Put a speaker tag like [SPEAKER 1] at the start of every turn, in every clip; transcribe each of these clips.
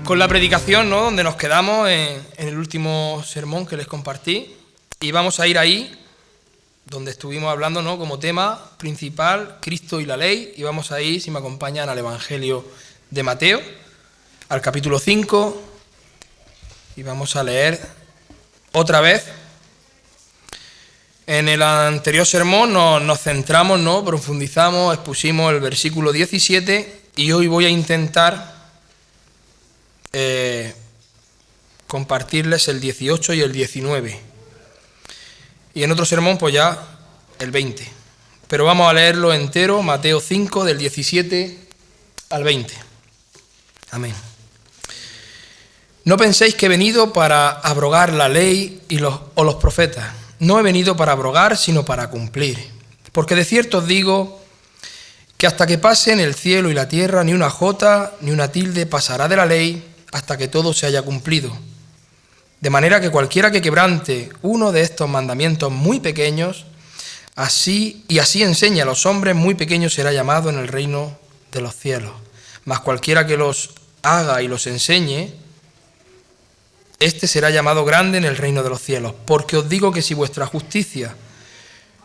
[SPEAKER 1] Con la predicación, ¿no?, donde nos quedamos en el último sermón que les compartí, y vamos a ir ahí donde estuvimos hablando, ¿no?, como tema principal, Cristo y la ley, y vamos a ir, si me acompañan, al Evangelio de Mateo, al capítulo 5, y vamos a leer otra vez. En el anterior sermón nos centramos, ¿no?, profundizamos, expusimos el versículo 17, y hoy voy a intentar compartirles el 18 y el 19. Y en otro sermón, pues ya el 20. Pero vamos a leerlo entero, Mateo 5, del 17 al 20. Amén. No penséis que he venido para abrogar la ley o los profetas. No he venido para abrogar, sino para cumplir. Porque de cierto os digo que hasta que pasen el cielo y la tierra, ni una jota ni una tilde pasará de la ley hasta que todo se haya cumplido. De manera que cualquiera que quebrante uno de estos mandamientos muy pequeños, así enseña a los hombres, muy pequeño será llamado en el reino de los cielos. Mas cualquiera que los haga y los enseñe, este será llamado grande en el reino de los cielos. Porque os digo que si vuestra justicia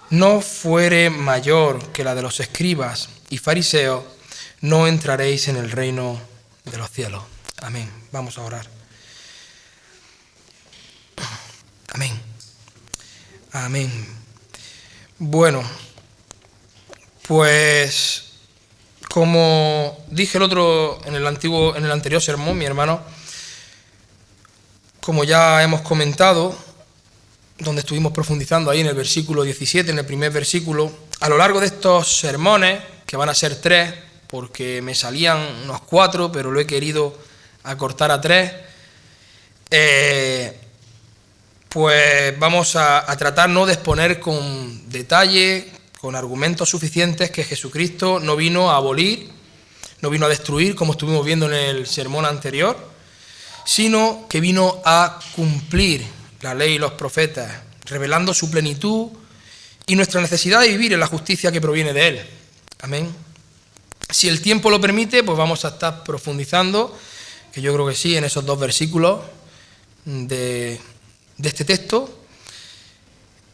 [SPEAKER 1] no fuere mayor que la de los escribas y fariseos, no entraréis en el reino de los cielos. Amén. Vamos a orar. Amén. Amén. Bueno, pues como dije en el anterior sermón, mi hermano, como ya hemos comentado, donde estuvimos profundizando ahí en el versículo 17, en el primer versículo, a lo largo de estos sermones, que van a ser 3, porque me salían unos 4, pero lo he querido acortar a 3, pues vamos a tratar, ¿no?, de exponer con detalle, con argumentos suficientes, que Jesucristo no vino a abolir, no vino a destruir, como estuvimos viendo en el sermón anterior, sino que vino a cumplir la ley y los profetas, revelando su plenitud y nuestra necesidad de vivir en la justicia que proviene de Él. Amén. Si el tiempo lo permite, pues vamos a estar profundizando, que yo creo que sí, en esos 2 versículos de este texto,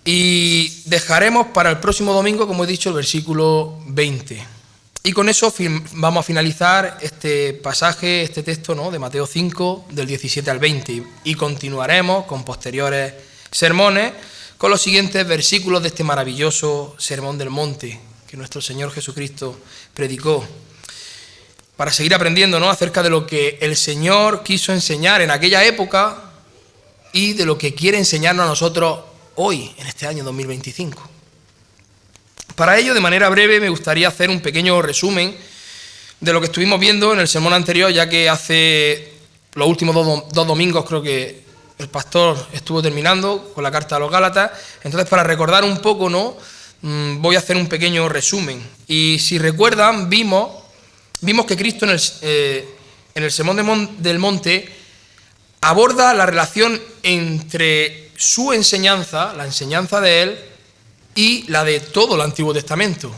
[SPEAKER 1] y dejaremos para el próximo domingo, como he dicho, el versículo 20. Y con eso vamos a finalizar este pasaje, este texto, ¿no?, de Mateo 5, del 17 al 20, y continuaremos con posteriores sermones con los siguientes versículos de este maravilloso Sermón del Monte que nuestro Señor Jesucristo predicó, para seguir aprendiendo, ¿no?, acerca de lo que el Señor quiso enseñar en aquella época y de lo que quiere enseñarnos a nosotros hoy, en este año 2025. Para ello, de manera breve, me gustaría hacer un pequeño resumen de lo que estuvimos viendo en el sermón anterior, ya que hace los últimos 2 domingos creo que el pastor estuvo terminando con la carta a los Gálatas. Entonces, para recordar un poco, ¿no?, voy a hacer un pequeño resumen. Y si recuerdan, vimos que Cristo en el sermón del monte aborda la relación entre su enseñanza, la enseñanza de Él, y la de todo el Antiguo Testamento.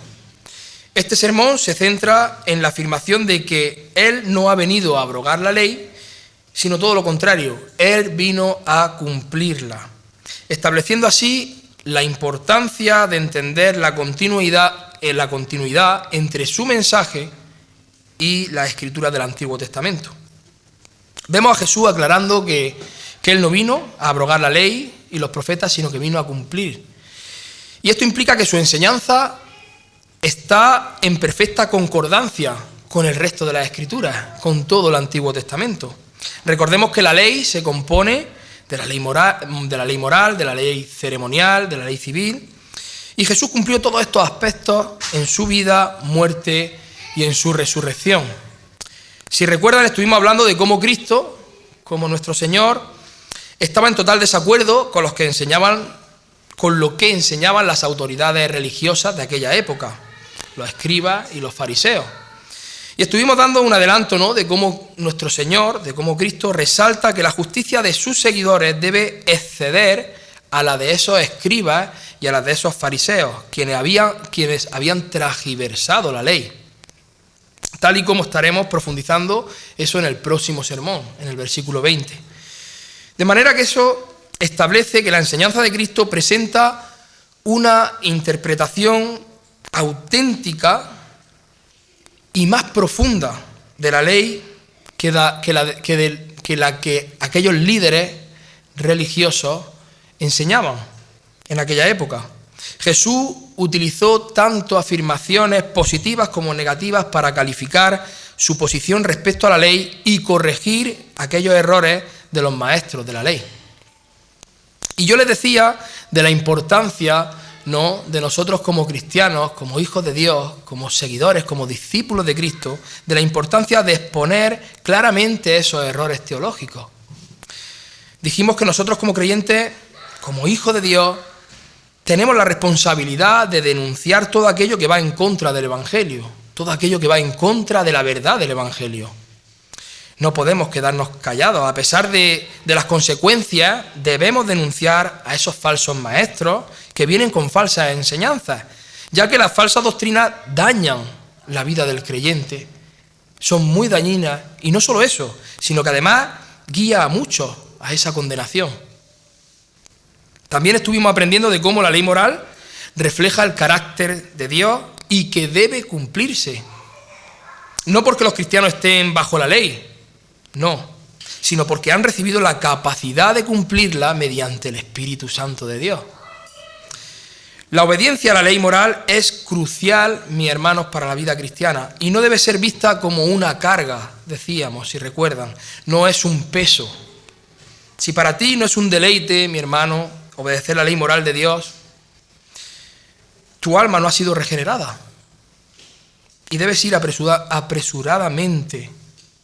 [SPEAKER 1] Este sermón se centra en la afirmación de que Él no ha venido a abrogar la ley, sino todo lo contrario, Él vino a cumplirla, estableciendo así la importancia de entender la continuidad entre su mensaje y la escritura del Antiguo Testamento. Vemos a Jesús aclarando que Él no vino a abrogar la ley y los profetas, sino que vino a cumplir. Y esto implica que su enseñanza está en perfecta concordancia con el resto de las Escrituras, con todo el Antiguo Testamento. Recordemos que la ley se compone de la ley moral, de la ley ceremonial, de la ley civil, y Jesús cumplió todos estos aspectos en su vida, muerte y en su resurrección. Si recuerdan, estuvimos hablando de cómo Cristo, como nuestro Señor, estaba en total desacuerdo con lo que enseñaban las autoridades religiosas de aquella época, los escribas y los fariseos. Y estuvimos dando un adelanto, ¿no?, de cómo nuestro Señor, de cómo Cristo resalta que la justicia de sus seguidores debe exceder a la de esos escribas y a la de esos fariseos, quienes habían transgiversado la ley. tal y como estaremos profundizando eso en el próximo sermón, en el versículo 20. De manera que eso establece que la enseñanza de Cristo presenta una interpretación auténtica y más profunda de la ley que la que aquellos líderes religiosos enseñaban en aquella época. Jesús utilizó tanto afirmaciones positivas como negativas para calificar su posición respecto a la ley y corregir aquellos errores de los maestros de la ley. Y yo les decía de la importancia, ¿no?, de nosotros como cristianos, como hijos de Dios, como seguidores, como discípulos de Cristo, de la importancia de exponer claramente esos errores teológicos. Dijimos que nosotros como creyentes, como hijos de Dios, tenemos la responsabilidad de denunciar todo aquello que va en contra del Evangelio, todo aquello que va en contra de la verdad del Evangelio. No podemos quedarnos callados. A pesar de las consecuencias, debemos denunciar a esos falsos maestros que vienen con falsas enseñanzas, ya que las falsas doctrinas dañan la vida del creyente. Son muy dañinas, y no solo eso, sino que además guía a muchos a esa condenación. También estuvimos aprendiendo de cómo la ley moral refleja el carácter de Dios y que debe cumplirse. No porque los cristianos estén bajo la ley, no, sino porque han recibido la capacidad de cumplirla mediante el Espíritu Santo de Dios. La obediencia a la ley moral es crucial, mis hermanos, para la vida cristiana, y no debe ser vista como una carga, decíamos, si recuerdan, no es un peso. Si para ti no es un deleite, mi hermano, obedecer la ley moral de Dios, tu alma no ha sido regenerada y debes ir apresuradamente,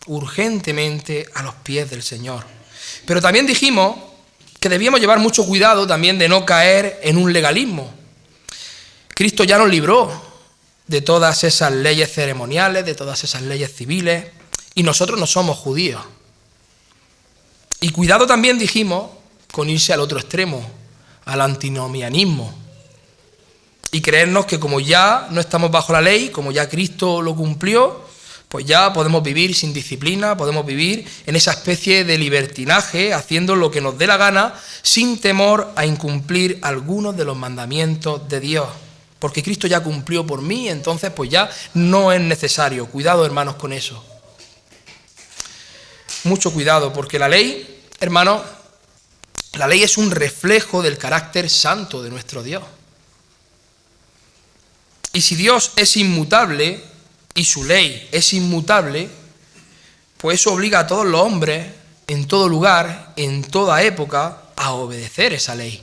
[SPEAKER 1] urgentemente a los pies del Señor. Pero también dijimos que debíamos llevar mucho cuidado también de no caer en un legalismo. Cristo ya nos libró de todas esas leyes ceremoniales, de todas esas leyes civiles, y nosotros no somos judíos. Y cuidado también dijimos con irse al otro extremo, al antinomianismo, y creernos que como ya no estamos bajo la ley, como ya Cristo lo cumplió, pues ya podemos vivir sin disciplina, podemos vivir en esa especie de libertinaje, haciendo lo que nos dé la gana, sin temor a incumplir algunos de los mandamientos de Dios. Porque Cristo ya cumplió por mí, entonces pues ya no es necesario. Cuidado, hermanos, con eso. Mucho cuidado, porque la ley, hermanos, la ley es un reflejo del carácter santo de nuestro Dios. Y si Dios es inmutable y su ley es inmutable, pues eso obliga a todos los hombres, en todo lugar, en toda época, a obedecer esa ley.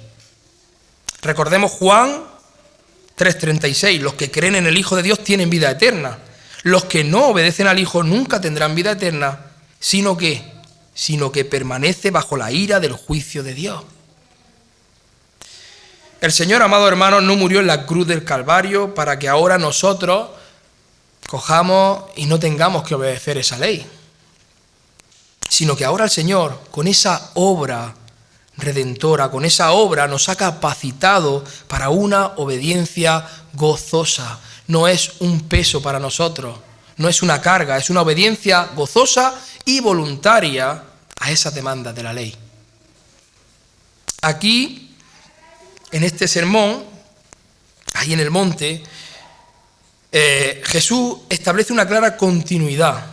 [SPEAKER 1] Recordemos Juan 3:36, los que creen en el Hijo de Dios tienen vida eterna. Los que no obedecen al Hijo nunca tendrán vida eterna, sino que permanece bajo la ira del juicio de Dios. El Señor, amado hermano, no murió en la cruz del Calvario para que ahora nosotros cojamos y no tengamos que obedecer esa ley, sino que ahora el Señor, con esa obra redentora, con esa obra nos ha capacitado para una obediencia gozosa. No es un peso para nosotros, no es una carga, es una obediencia gozosa y voluntaria a esas demandas de la ley. Aquí, en este sermón, ahí en el monte, Jesús establece una clara continuidad.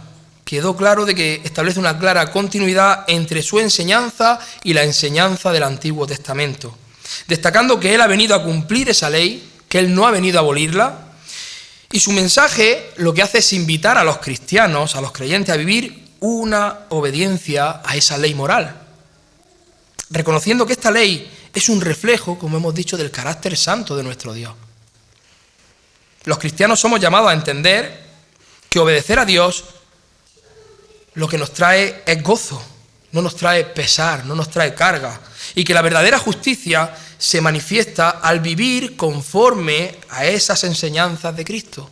[SPEAKER 1] Quedó claro de que establece una clara continuidad entre su enseñanza y la enseñanza del Antiguo Testamento, destacando que Él ha venido a cumplir esa ley, que Él no ha venido a abolirla, y su mensaje lo que hace es invitar a los cristianos, a los creyentes, a vivir una obediencia a esa ley moral, reconociendo que esta ley es un reflejo, como hemos dicho, del carácter santo de nuestro Dios. Los cristianos somos llamados a entender que obedecer a Dios lo que nos trae es gozo, no nos trae pesar, no nos trae carga, y que la verdadera justicia se manifiesta al vivir conforme a esas enseñanzas de Cristo.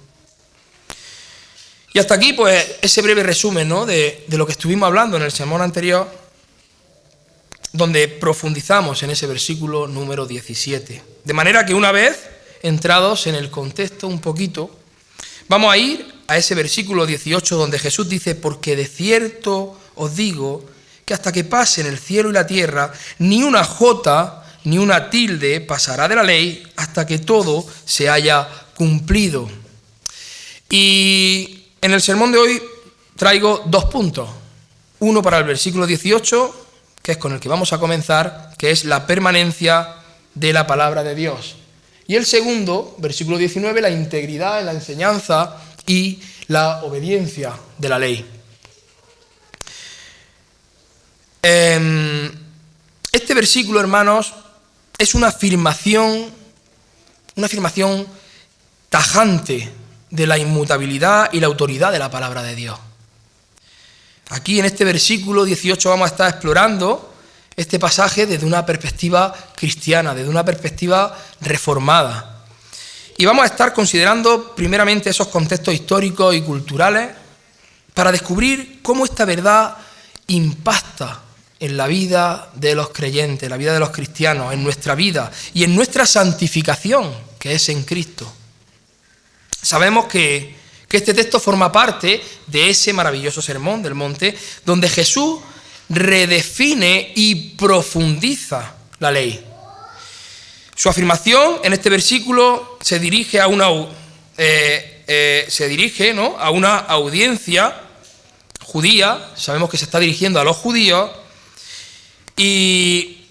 [SPEAKER 1] Y hasta aquí, pues, ese breve resumen, ¿no?, de lo que estuvimos hablando en el sermón anterior, donde profundizamos en ese versículo número 17. De manera que una vez entrados en el contexto un poquito, vamos a ir a ese versículo 18 donde Jesús dice: porque de cierto os digo que hasta que pasen el cielo y la tierra, ni una jota ni una tilde pasará de la ley hasta que todo se haya cumplido. Y en el sermón de hoy traigo 2 puntos. Uno para el versículo 18, que es con el que vamos a comenzar, que es la permanencia de la palabra de Dios. Y el segundo, versículo 19, la integridad en la enseñanza y la obediencia de la ley. Este versículo, hermanos, es una afirmación tajante de la inmutabilidad y la autoridad de la palabra de Dios. Aquí en este versículo 18 vamos a estar explorando este pasaje desde una perspectiva cristiana, desde una perspectiva reformada. Y vamos a estar considerando primeramente esos contextos históricos y culturales para descubrir cómo esta verdad impacta en la vida de los creyentes, en la vida de los cristianos, en nuestra vida y en nuestra santificación, que es en Cristo. Sabemos que este texto forma parte de ese maravilloso sermón del monte, donde Jesús redefine y profundiza la ley. Su afirmación en este versículo se dirige a una audiencia judía. Sabemos que se está dirigiendo a los judíos, y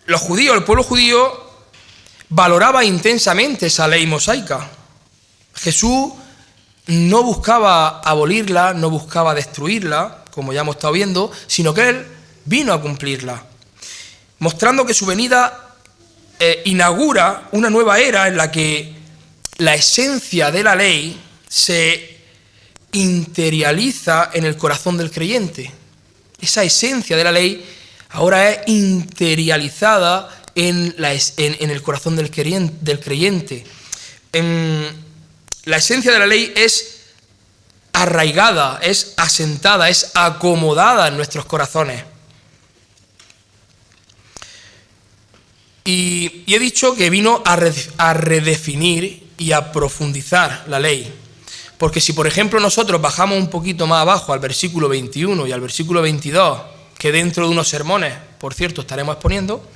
[SPEAKER 1] los judíos, el pueblo judío, valoraba intensamente esa ley mosaica. Jesús no buscaba abolirla, no buscaba destruirla, como ya hemos estado viendo, sino que Él vino a cumplirla, mostrando que su venida inaugura una nueva era en la que la esencia de la ley se interioriza en el corazón del creyente. Esa esencia de la ley ahora es interiorizada en el corazón del creyente. La esencia de la ley es arraigada, es asentada, es acomodada en nuestros corazones. Y he dicho que vino a redefinir y a profundizar la ley. Porque si, por ejemplo, nosotros bajamos un poquito más abajo al versículo 21 y al versículo 22, que dentro de unos sermones, por cierto, estaremos exponiendo,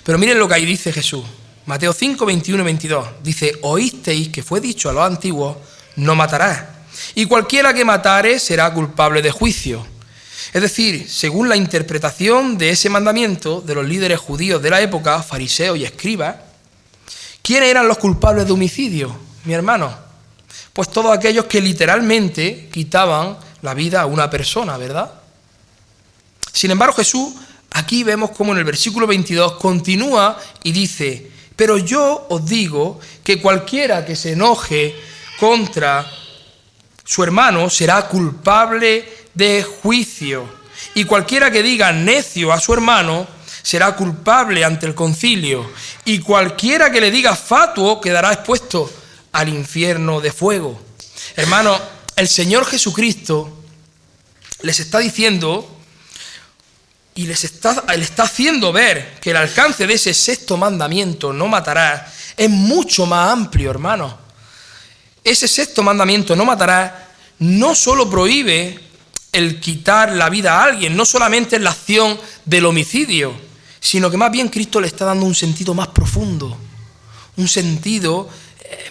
[SPEAKER 1] pero miren lo que ahí dice Jesús. Mateo 5, 21 y 22, dice: oísteis que fue dicho a los antiguos, no matarás, y cualquiera que matare será culpable de juicio. Es decir, según la interpretación de ese mandamiento de los líderes judíos de la época, fariseos y escribas, ¿quiénes eran los culpables de homicidio, mi hermano? Pues todos aquellos que literalmente quitaban la vida a una persona, ¿verdad? Sin embargo, Jesús, aquí vemos cómo en el versículo 22 continúa y dice: pero yo os digo que cualquiera que se enoje contra su hermano será culpable de juicio, y cualquiera que diga necio a su hermano será culpable ante el concilio, y cualquiera que le diga fatuo quedará expuesto al infierno de fuego. Hermano, el Señor Jesucristo les está diciendo y le está haciendo ver que el alcance de ese sexto mandamiento, no matarás, es mucho más amplio, hermano. Ese sexto mandamiento, no matarás, no solo prohíbe el quitar la vida a alguien, no solamente es la acción del homicidio, sino que más bien Cristo le está dando un sentido más profundo, un sentido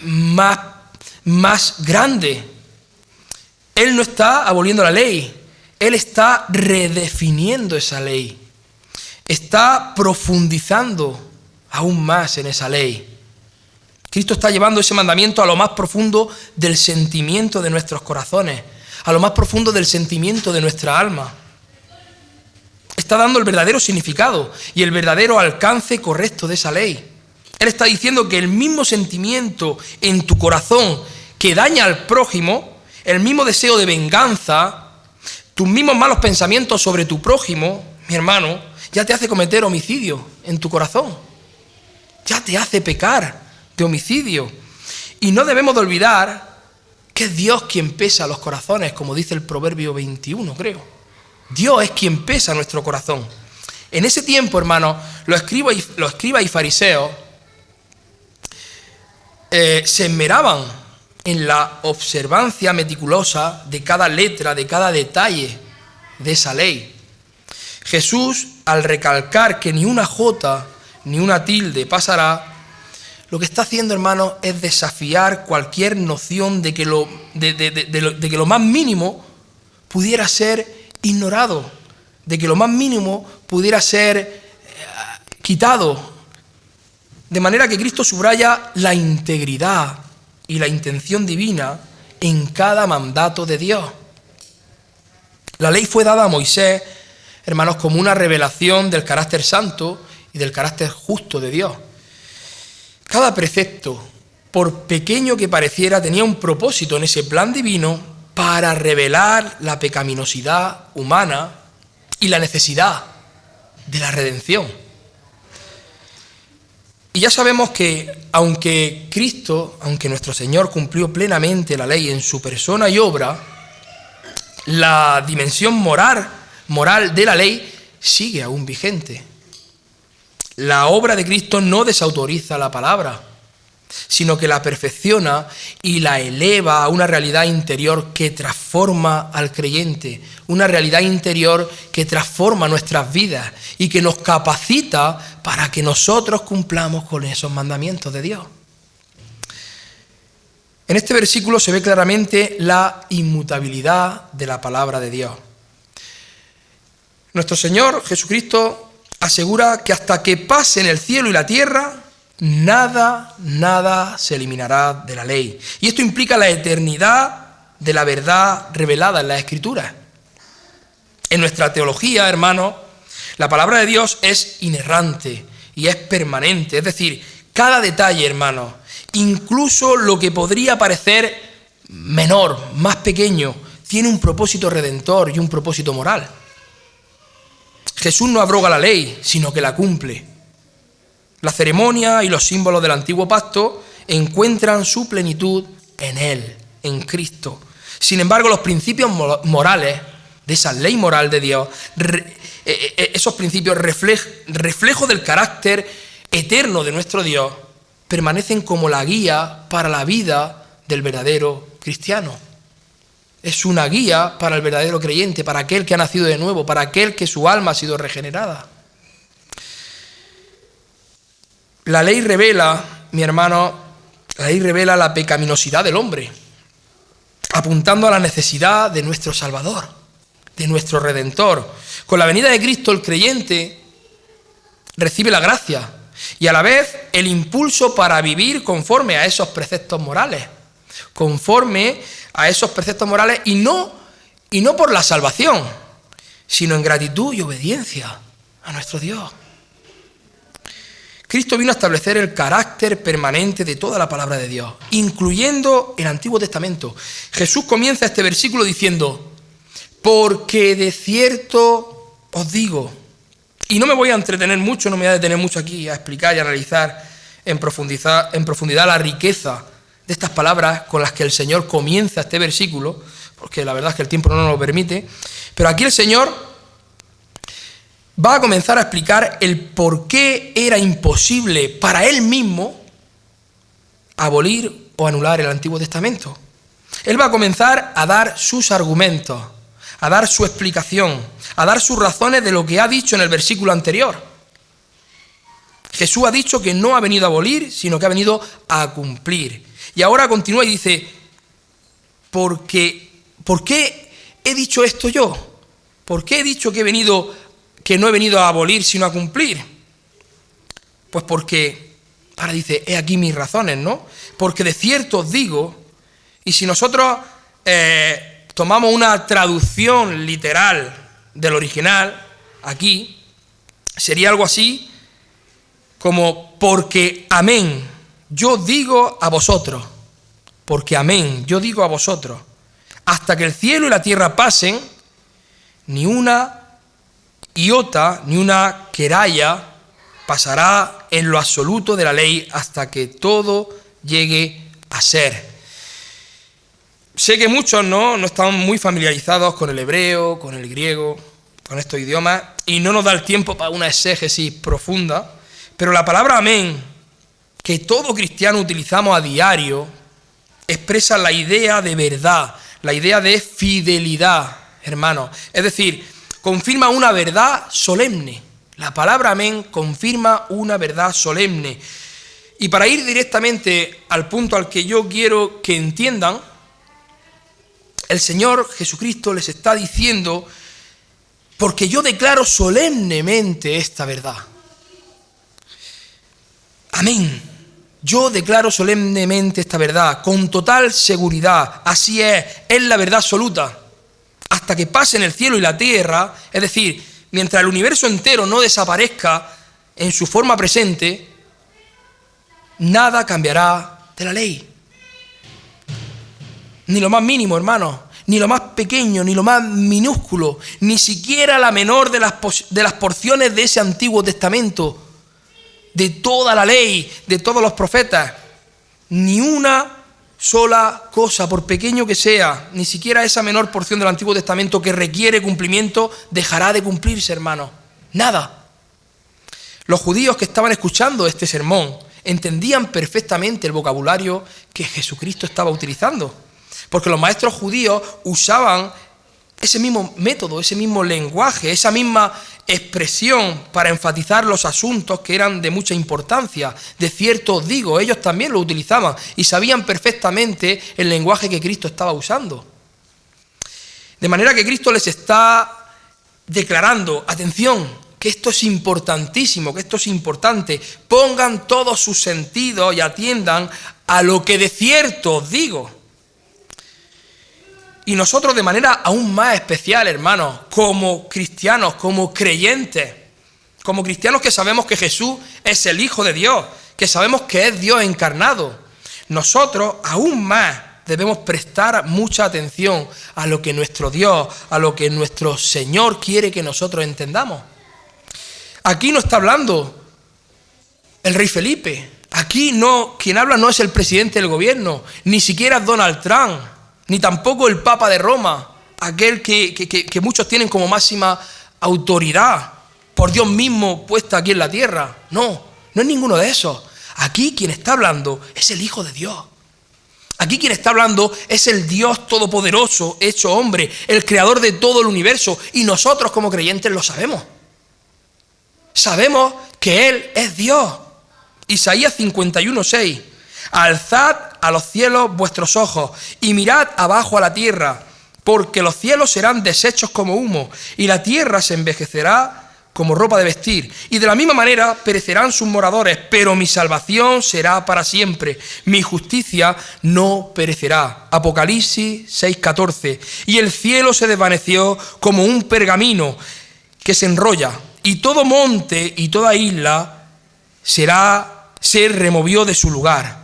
[SPEAKER 1] más grande. Él no está aboliendo la ley, Él está redefiniendo esa ley, está profundizando aún más en esa ley. Cristo está llevando ese mandamiento a lo más profundo del sentimiento de nuestros corazones, a lo más profundo del sentimiento de nuestra alma. Está dando el verdadero significado y el verdadero alcance correcto de esa ley. Él está diciendo que el mismo sentimiento en tu corazón que daña al prójimo, el mismo deseo de venganza, tus mismos malos pensamientos sobre tu prójimo, mi hermano, ya te hace cometer homicidio en tu corazón. Ya te hace pecar de homicidio. Y no debemos de olvidar que es Dios quien pesa los corazones, como dice el Proverbio 21, creo. Dios es quien pesa nuestro corazón. En ese tiempo, hermano, los escribas y fariseos se esmeraban en la observancia meticulosa de cada letra, de cada detalle de esa ley. Jesús, al recalcar que ni una jota ni una tilde pasará, lo que está haciendo, hermanos, es desafiar cualquier noción de que lo más mínimo pudiera ser ignorado, de que lo más mínimo pudiera ser quitado. De manera que Cristo subraya la integridad y la intención divina en cada mandato de Dios. La ley fue dada a Moisés, hermanos, como una revelación del carácter santo y del carácter justo de Dios. Cada precepto, por pequeño que pareciera, tenía un propósito en ese plan divino para revelar la pecaminosidad humana y la necesidad de la redención. Y ya sabemos que aunque nuestro Señor cumplió plenamente la ley en su persona y obra, la dimensión moral de la ley sigue aún vigente. La obra de Cristo no desautoriza la palabra, sino que la perfecciona y la eleva a una realidad interior que transforma al creyente, una realidad interior que transforma nuestras vidas y que nos capacita para que nosotros cumplamos con esos mandamientos de Dios. En este versículo se ve claramente la inmutabilidad de la palabra de Dios. Nuestro Señor Jesucristo asegura que hasta que pasen el cielo y la tierra, nada se eliminará de la ley. Y esto implica la eternidad de la verdad revelada en las Escrituras. En nuestra teología, hermanos, la palabra de Dios es inerrante y es permanente. Es decir, cada detalle, hermanos, incluso lo que podría parecer menor, más pequeño, tiene un propósito redentor y un propósito moral. Jesús no abroga la ley, sino que la cumple. La ceremonia y los símbolos del antiguo pacto encuentran su plenitud en Él, en Cristo. Sin embargo, los principios morales de esa ley moral de Dios, esos principios reflejo del carácter eterno de nuestro Dios, permanecen como la guía para la vida del verdadero cristiano. Es una guía para el verdadero creyente, para aquel que ha nacido de nuevo, para aquel que su alma ha sido regenerada. La ley revela, mi hermano, la pecaminosidad del hombre, apuntando a la necesidad de nuestro Salvador, de nuestro Redentor. Con la venida de Cristo, el creyente recibe la gracia y a la vez el impulso para vivir conforme a esos preceptos morales, y no por la salvación, sino en gratitud y obediencia a nuestro Dios. Cristo vino a establecer el carácter permanente de toda la palabra de Dios, incluyendo el Antiguo Testamento. Jesús comienza este versículo diciendo: porque de cierto os digo. Y no me voy a entretener mucho, no me voy a detener mucho aquí a explicar y analizar en profundidad la riqueza de estas palabras con las que el Señor comienza este versículo, porque la verdad es que el tiempo no nos lo permite. Pero aquí el Señor va a comenzar a explicar el por qué era imposible para Él mismo abolir o anular el Antiguo Testamento. Él va a comenzar a dar sus argumentos, a dar su explicación, a dar sus razones de lo que ha dicho en el versículo anterior. Jesús ha dicho que no ha venido a abolir, sino que ha venido a cumplir. Y ahora continúa y dice: ¿por qué he dicho esto yo? ¿Por qué he dicho que no he venido a abolir, sino a cumplir? Pues porque, ahora dice, he aquí mis razones, ¿no? Porque de cierto os digo, y si nosotros tomamos una traducción literal del original, aquí, sería algo así como: porque amén, yo digo a vosotros, porque amén, yo digo a vosotros, hasta que el cielo y la tierra pasen, ni una iota, ni una queralla pasará en lo absoluto de la ley hasta que todo llegue a ser. Sé que muchos no están muy familiarizados con el hebreo, con el griego, con estos idiomas, y no nos da el tiempo para una exégesis profunda, pero la palabra amén, que todo cristiano utilizamos a diario, expresa la idea de verdad, la idea de fidelidad, hermanos. Es decir, confirma una verdad solemne. La palabra amén confirma una verdad solemne. Y para ir directamente al punto al que yo quiero que entiendan, el Señor Jesucristo les está diciendo, porque yo declaro solemnemente esta verdad. Amén. Yo declaro solemnemente esta verdad, con total seguridad. Así es la verdad absoluta. Hasta que pasen el cielo y la tierra, es decir, mientras el universo entero no desaparezca en su forma presente, nada cambiará de la ley. Ni lo más mínimo, hermanos, ni lo más pequeño, ni lo más minúsculo, ni siquiera la menor de las porciones de ese Antiguo Testamento, de toda la ley, de todos los profetas. Ni una sola cosa, por pequeño que sea, ni siquiera esa menor porción del Antiguo Testamento que requiere cumplimiento, dejará de cumplirse, hermanos. Nada. Los judíos que estaban escuchando este sermón entendían perfectamente el vocabulario que Jesucristo estaba utilizando, porque los maestros judíos usaban ese mismo método, ese mismo lenguaje, esa misma expresión para enfatizar los asuntos que eran de mucha importancia. De cierto os digo, ellos también lo utilizaban y sabían perfectamente el lenguaje que Cristo estaba usando. De manera que Cristo les está declarando, atención, que esto es importantísimo, que esto es importante. Pongan todos sus sentidos y atiendan a lo que de cierto os digo. Y nosotros de manera aún más especial, hermanos, como cristianos, como creyentes, como cristianos que sabemos que Jesús es el Hijo de Dios, que sabemos que es Dios encarnado, nosotros aún más debemos prestar mucha atención a lo que nuestro Dios, a lo que nuestro Señor quiere que nosotros entendamos. Aquí no está hablando el rey Felipe, aquí no, quien habla no es el presidente del gobierno, ni siquiera es Donald Trump, ni tampoco el Papa de Roma, aquel que muchos tienen como máxima autoridad por Dios mismo puesta aquí en la tierra. No, no es ninguno de esos. Aquí quien está hablando es el Hijo de Dios. Aquí quien está hablando es el Dios todopoderoso, hecho hombre, el creador de todo el universo. Y nosotros como creyentes lo sabemos. Sabemos que Él es Dios. Isaías 51:6. Alzad a los cielos vuestros ojos y mirad abajo a la tierra, porque los cielos serán deshechos como humo y la tierra se envejecerá como ropa de vestir. Y de la misma manera perecerán sus moradores, pero mi salvación será para siempre, mi justicia no perecerá. Apocalipsis 6:14. Y el cielo se desvaneció como un pergamino que se enrolla, y todo monte y toda isla se removió de su lugar.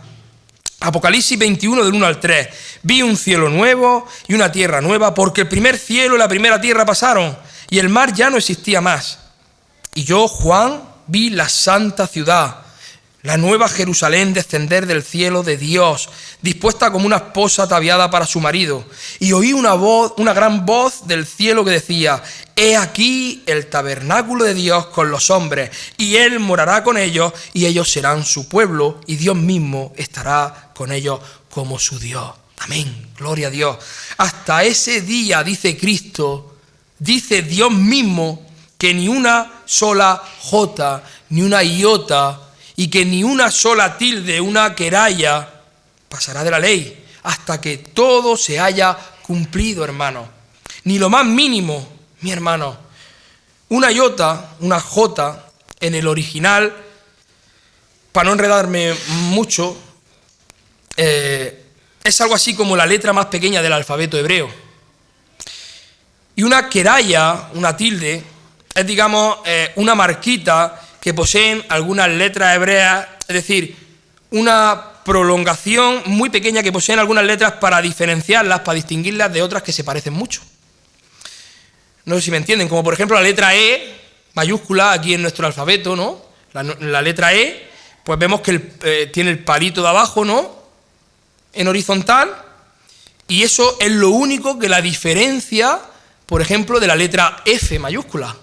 [SPEAKER 1] Apocalipsis 21, del 1 al 3. Vi un cielo nuevo y una tierra nueva, porque el primer cielo y la primera tierra pasaron, y el mar ya no existía más. Y yo, Juan, vi la santa ciudad, la nueva Jerusalén, descender del cielo de Dios, dispuesta como una esposa ataviada para su marido. Y oí una gran voz del cielo que decía: he aquí el tabernáculo de Dios con los hombres, y Él morará con ellos, y ellos serán su pueblo, y Dios mismo estará con ellos como su Dios. Amén, gloria a Dios. Hasta ese día, dice Cristo, dice Dios mismo, que ni una sola jota, ni una iota, y que ni una sola tilde, una queralla, pasará de la ley, hasta que todo se haya cumplido, hermano. Ni lo más mínimo, mi hermano. Una iota, una jota, en el original, para no enredarme mucho, es algo así como la letra más pequeña del alfabeto hebreo. Y una queralla, una tilde, es, digamos, una marquita que poseen algunas letras hebreas, es decir, una prolongación muy pequeña que poseen algunas letras para diferenciarlas, para distinguirlas de otras que se parecen mucho. No sé si me entienden, como por ejemplo la letra E, mayúscula aquí en nuestro alfabeto, ¿no? La letra E, pues vemos que tiene el palito de abajo, ¿no?, en horizontal, y eso es lo único que la diferencia, por ejemplo, de la letra F mayúscula,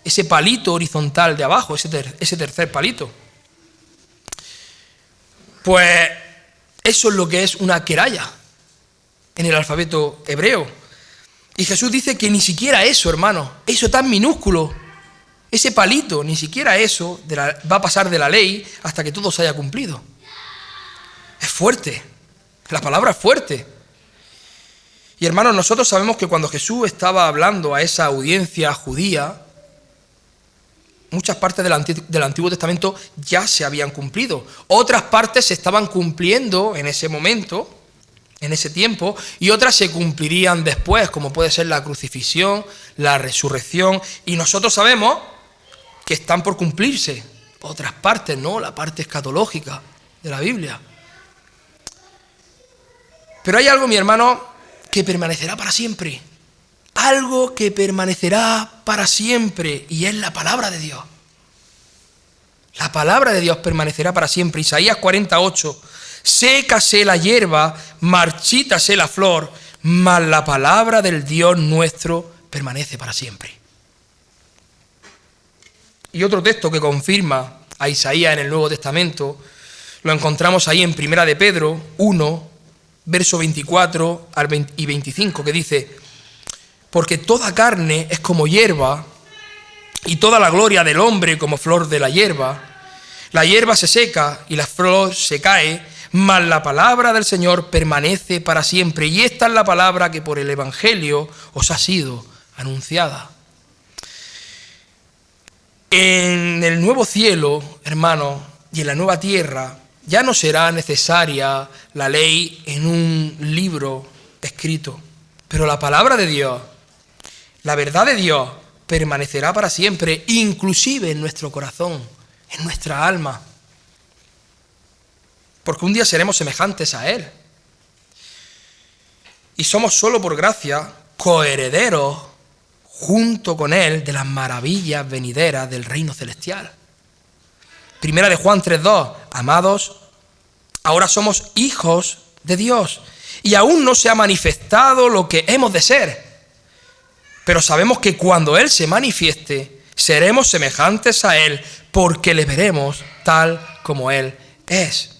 [SPEAKER 1] ese palito horizontal de abajo, ese tercer palito. Pues Eso es lo que es una queraya en el alfabeto hebreo. Y Jesús dice que ni siquiera eso, hermano, eso tan minúsculo, ese palito, ni siquiera eso va a pasar de la ley hasta que todo se haya cumplido. Es fuerte, la palabra es fuerte. Y hermanos, nosotros sabemos que cuando Jesús estaba hablando a esa audiencia judía, muchas partes del Antiguo Testamento ya se habían cumplido. Otras partes se estaban cumpliendo en ese momento, en ese tiempo, y otras se cumplirían después, como puede ser la crucifixión, la resurrección. Y nosotros sabemos que están por cumplirse otras partes, ¿no? La parte escatológica de la Biblia. Pero hay algo, mi hermano, que permanecerá para siempre. Algo que permanecerá para siempre, y es la palabra de Dios. La palabra de Dios permanecerá para siempre. Isaías 48, sécase la hierba, marchítase la flor, mas la palabra del Dios nuestro permanece para siempre. Y otro texto que confirma a Isaías en el Nuevo Testamento, lo encontramos ahí en 1 de Pedro 1, verso 24 y 25, que dice: porque toda carne es como hierba, y toda la gloria del hombre como flor de la hierba. La hierba se seca y la flor se cae, mas la palabra del Señor permanece para siempre. Y esta es la palabra que por el Evangelio os ha sido anunciada. En el nuevo cielo, hermano, y en la nueva tierra, ya no será necesaria la ley en un libro escrito, pero la palabra de Dios, la verdad de Dios, permanecerá para siempre, inclusive en nuestro corazón, en nuestra alma, porque un día seremos semejantes a Él. Y somos solo por gracia coherederos junto con Él de las maravillas venideras del reino celestial. 1 de Juan 3:2, amados, ahora somos hijos de Dios, y aún no se ha manifestado lo que hemos de ser. Pero sabemos que cuando Él se manifieste, seremos semejantes a Él, porque le veremos tal como Él es.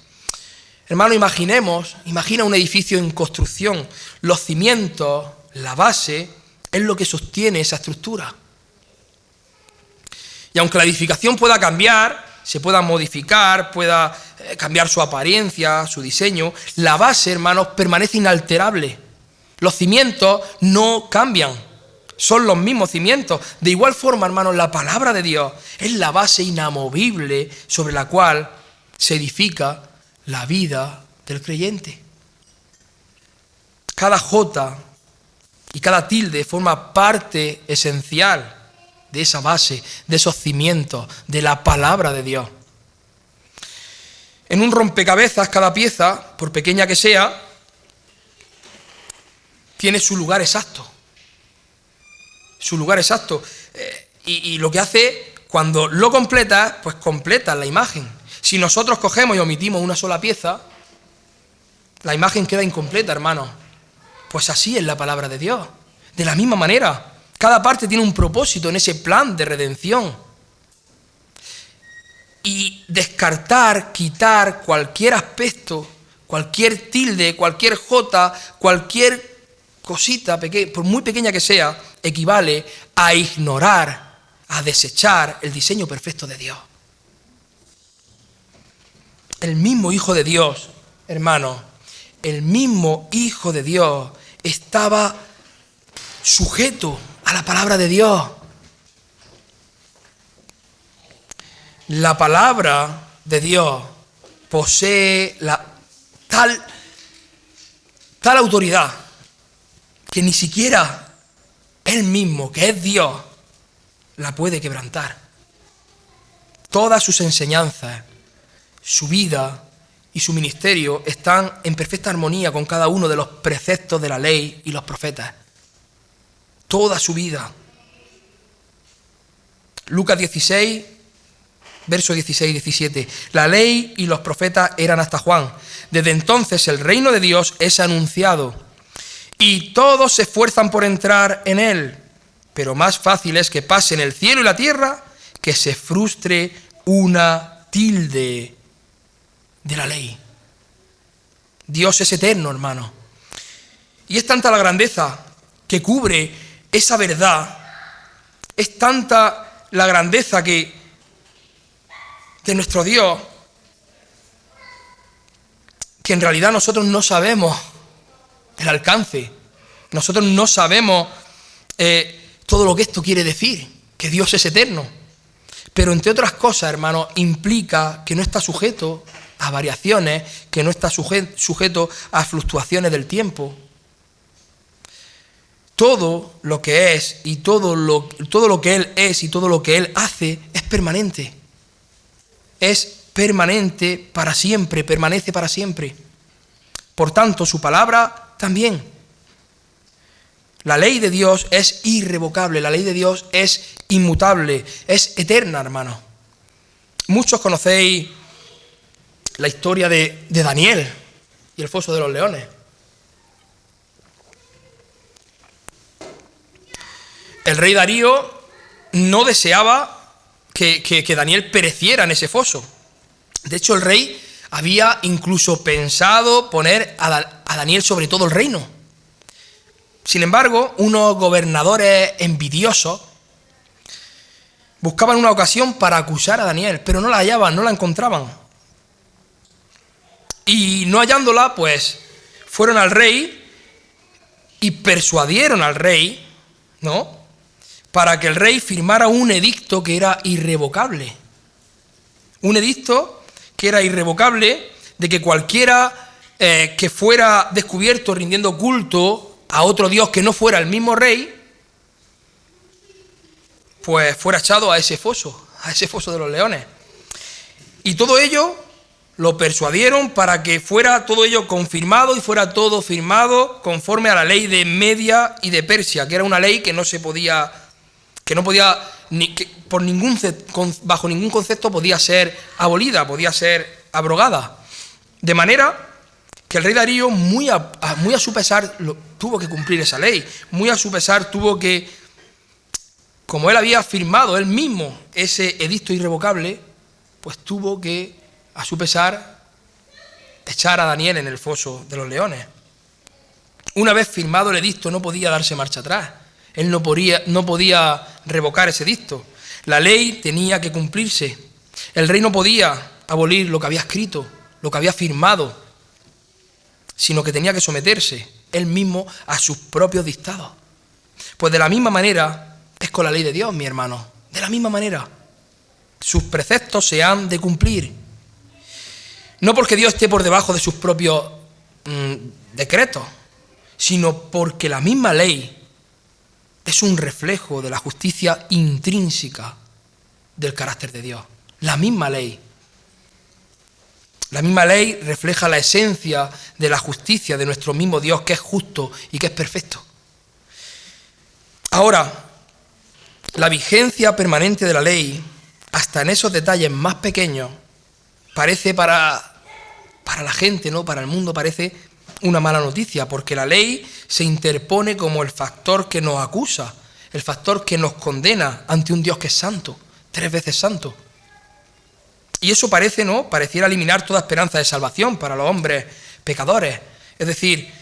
[SPEAKER 1] Hermano, imagina un edificio en construcción. Los cimientos, la base, es lo que sostiene esa estructura. Y aunque la edificación pueda cambiar, se pueda modificar, pueda cambiar su apariencia, su diseño, la base, hermanos, permanece inalterable. Los cimientos no cambian, son los mismos cimientos. De igual forma, hermanos, la palabra de Dios es la base inamovible sobre la cual se edifica la vida del creyente. Cada jota y cada tilde forma parte esencial de esa base, de esos cimientos, de la palabra de Dios. En un rompecabezas, cada pieza, por pequeña que sea, tiene su lugar exacto. Su lugar exacto. Y lo que hace, cuando lo completas, pues completas la imagen. Si nosotros cogemos y omitimos una sola pieza, la imagen queda incompleta, hermano. Pues así es la palabra de Dios. De la misma manera, cada parte tiene un propósito en ese plan de redención. Y descartar, quitar cualquier aspecto, cualquier tilde, cualquier jota, cualquier cosita, por muy pequeña que sea, equivale a ignorar, a desechar el diseño perfecto de Dios. El mismo Hijo de Dios, hermano, el mismo Hijo de Dios estaba sujeto a la palabra de Dios. La palabra de Dios posee tal autoridad que ni siquiera Él mismo, que es Dios, la puede quebrantar. Todas sus enseñanzas, su vida y su ministerio están en perfecta armonía con cada uno de los preceptos de la ley y los profetas. Toda su vida. Lucas 16, versos 16 y 17. La ley y los profetas eran hasta Juan. Desde entonces el reino de Dios es anunciado y todos se esfuerzan por entrar en él. Pero más fácil es que pasen el cielo y la tierra que se frustre una tilde de la ley. Dios es eterno, hermano. Y es tanta la grandeza que cubre esa verdad, es tanta la grandeza de nuestro Dios, que en realidad nosotros no sabemos el alcance, nosotros no sabemos todo lo que esto quiere decir, que Dios es eterno. Pero entre otras cosas, hermanos, implica que no está sujeto a variaciones, que no está sujeto a fluctuaciones del tiempo. Todo lo que es y todo lo que Él es y todo lo que Él hace es permanente. Es permanente para siempre, permanece para siempre. Por tanto, su palabra también. La ley de Dios es irrevocable, la ley de Dios es inmutable, es eterna, hermano. Muchos conocéis la historia de Daniel y el foso de los leones. El rey Darío no deseaba que Daniel pereciera en ese foso. De hecho, el rey había incluso pensado poner a Daniel sobre todo el reino. Sin embargo, unos gobernadores envidiosos buscaban una ocasión para acusar a Daniel, pero no la hallaban, no la encontraban. Y no hallándola, pues fueron al rey y persuadieron al rey, ¿no?, para que el rey firmara un edicto que era irrevocable. Un edicto que era irrevocable de que cualquiera que fuera descubierto rindiendo culto a otro dios que no fuera el mismo rey, pues fuera echado a ese foso de los leones. Y todo ello lo persuadieron para que fuera todo ello confirmado y fuera todo firmado conforme a la ley de Media y de Persia, que era una ley que no se podía, que no podía, bajo ningún concepto podía ser abolida, podía ser abrogada. De manera que el rey Darío, muy a su pesar, tuvo que cumplir esa ley, muy a su pesar tuvo que, como él había firmado él mismo ese edicto irrevocable, pues tuvo que, a su pesar, echar a Daniel en el foso de los leones. Una vez firmado el edicto no podía darse marcha atrás, él no podía revocar ese edicto. La ley tenía que cumplirse, el rey no podía abolir lo que había escrito, lo que había firmado, sino que tenía que someterse él mismo a sus propios dictados. Pues de la misma manera es con la ley de Dios, mi hermano, de la misma manera. Sus preceptos se han de cumplir. No porque Dios esté por debajo de sus propios decretos, sino porque la misma ley es un reflejo de la justicia intrínseca del carácter de Dios. La misma ley. La misma ley refleja la esencia de la justicia de nuestro mismo Dios, que es justo y que es perfecto. Ahora, la vigencia permanente de la ley, hasta en esos detalles más pequeños, parece para la gente, ¿no?, para el mundo, parece una mala noticia, porque la ley se interpone como el factor que nos acusa, el factor que nos condena ante un Dios que es santo, 3 veces santo. Y eso pareciera eliminar toda esperanza de salvación para los hombres pecadores, es decir,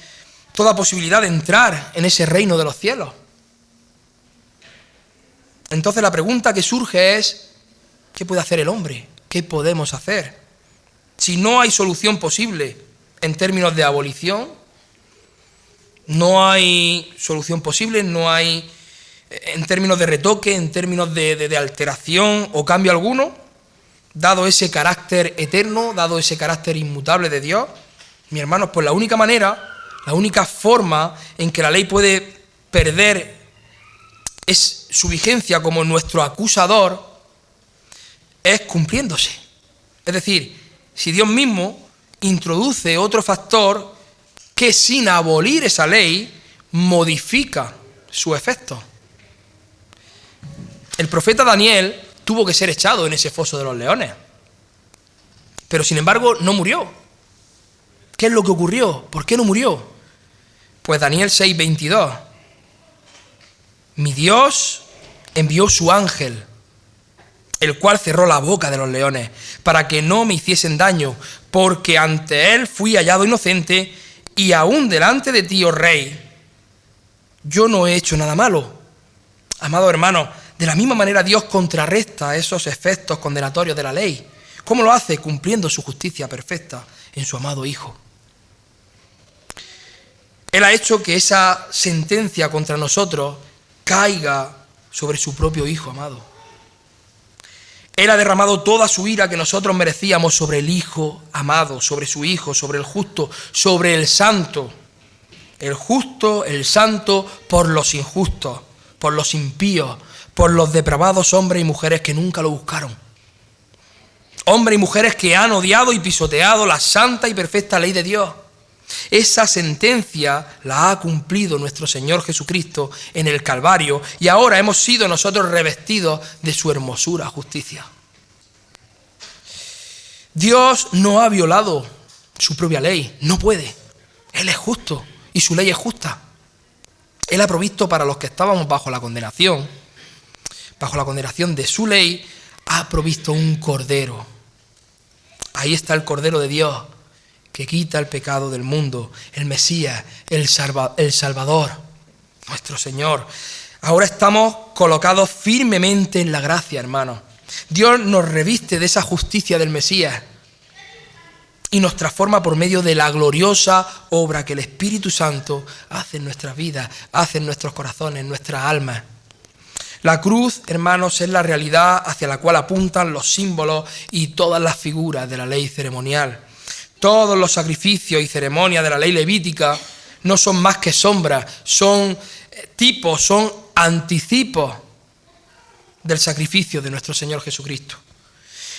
[SPEAKER 1] toda posibilidad de entrar en ese reino de los cielos. Entonces la pregunta que surge es, ¿qué puede hacer el hombre? ¿Qué podemos hacer? Si no hay solución posible en términos de abolición, no hay solución posible, no hay en términos de retoque, en términos de alteración o cambio alguno, dado ese carácter eterno, dado ese carácter inmutable de Dios, mis hermanos, pues la única manera, la única forma en que la ley puede perder es su vigencia como nuestro acusador, es cumpliéndose. Es decir, si Dios mismo introduce otro factor que sin abolir esa ley modifica su efecto. El profeta Daniel tuvo que ser echado en ese foso de los leones, pero sin embargo no murió. ¿Qué es lo que ocurrió? ¿Por qué no murió? Pues Daniel 6:22. Mi Dios envió su ángel, el cual cerró la boca de los leones, para que no me hiciesen daño, porque ante él fui hallado inocente, y aún delante de ti, oh rey, yo no he hecho nada malo. Amado hermano, de la misma manera Dios contrarresta esos efectos condenatorios de la ley. ¿Cómo lo hace? Cumpliendo su justicia perfecta en su amado Hijo. Él ha hecho que esa sentencia contra nosotros caiga sobre su propio Hijo amado. Él ha derramado toda su ira que nosotros merecíamos sobre el Hijo amado, sobre su Hijo, sobre el justo, sobre el santo. El justo, el santo, por los injustos, por los impíos, por los depravados hombres y mujeres que nunca lo buscaron. Hombres y mujeres que han odiado y pisoteado la santa y perfecta ley de Dios. Esa sentencia la ha cumplido nuestro Señor Jesucristo en el Calvario, y ahora hemos sido nosotros revestidos de su hermosura, justicia. Dios no ha violado su propia ley, no puede. Él es justo y su ley es justa. Él ha provisto para los que estábamos bajo la condenación de su ley, ha provisto un cordero. Ahí está el Cordero de Dios, que quita el pecado del mundo, el Mesías, el Salvador, nuestro Señor. Ahora estamos colocados firmemente en la gracia, hermanos. Dios nos reviste de esa justicia del Mesías y nos transforma por medio de la gloriosa obra que el Espíritu Santo hace en nuestras vidas, hace en nuestros corazones, en nuestras almas. La cruz, hermanos, es la realidad hacia la cual apuntan los símbolos y todas las figuras de la ley ceremonial. Todos los sacrificios y ceremonias de la ley levítica no son más que sombras, son tipos, son anticipos del sacrificio de nuestro Señor Jesucristo.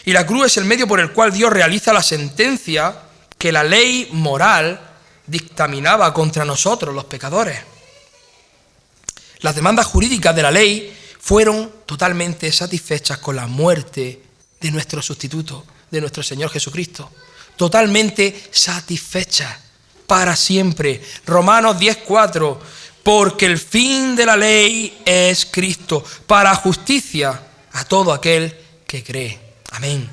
[SPEAKER 1] Y la cruz es el medio por el cual Dios realiza la sentencia que la ley moral dictaminaba contra nosotros, los pecadores. Las demandas jurídicas de la ley fueron totalmente satisfechas con la muerte de nuestro sustituto, de nuestro Señor Jesucristo. Totalmente satisfechas para siempre. Romanos 10:4, porque el fin de la ley es Cristo, para justicia a todo aquel que cree. Amén.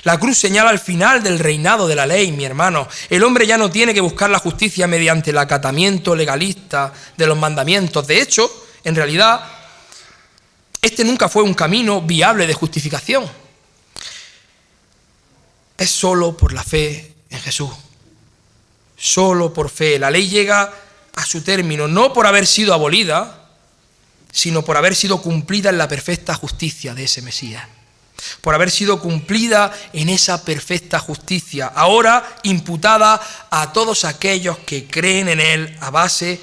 [SPEAKER 1] La cruz señala el final del reinado de la ley, mi hermano. El hombre ya no tiene que buscar la justicia mediante el acatamiento legalista de los mandamientos. De hecho, en realidad, este nunca fue un camino viable de justificación. Es solo por la fe en Jesús. Solo por fe. La ley llega a su término, no por haber sido abolida, sino por haber sido cumplida en la perfecta justicia de ese Mesías. Por haber sido cumplida en esa perfecta justicia, ahora imputada a todos aquellos que creen en Él a base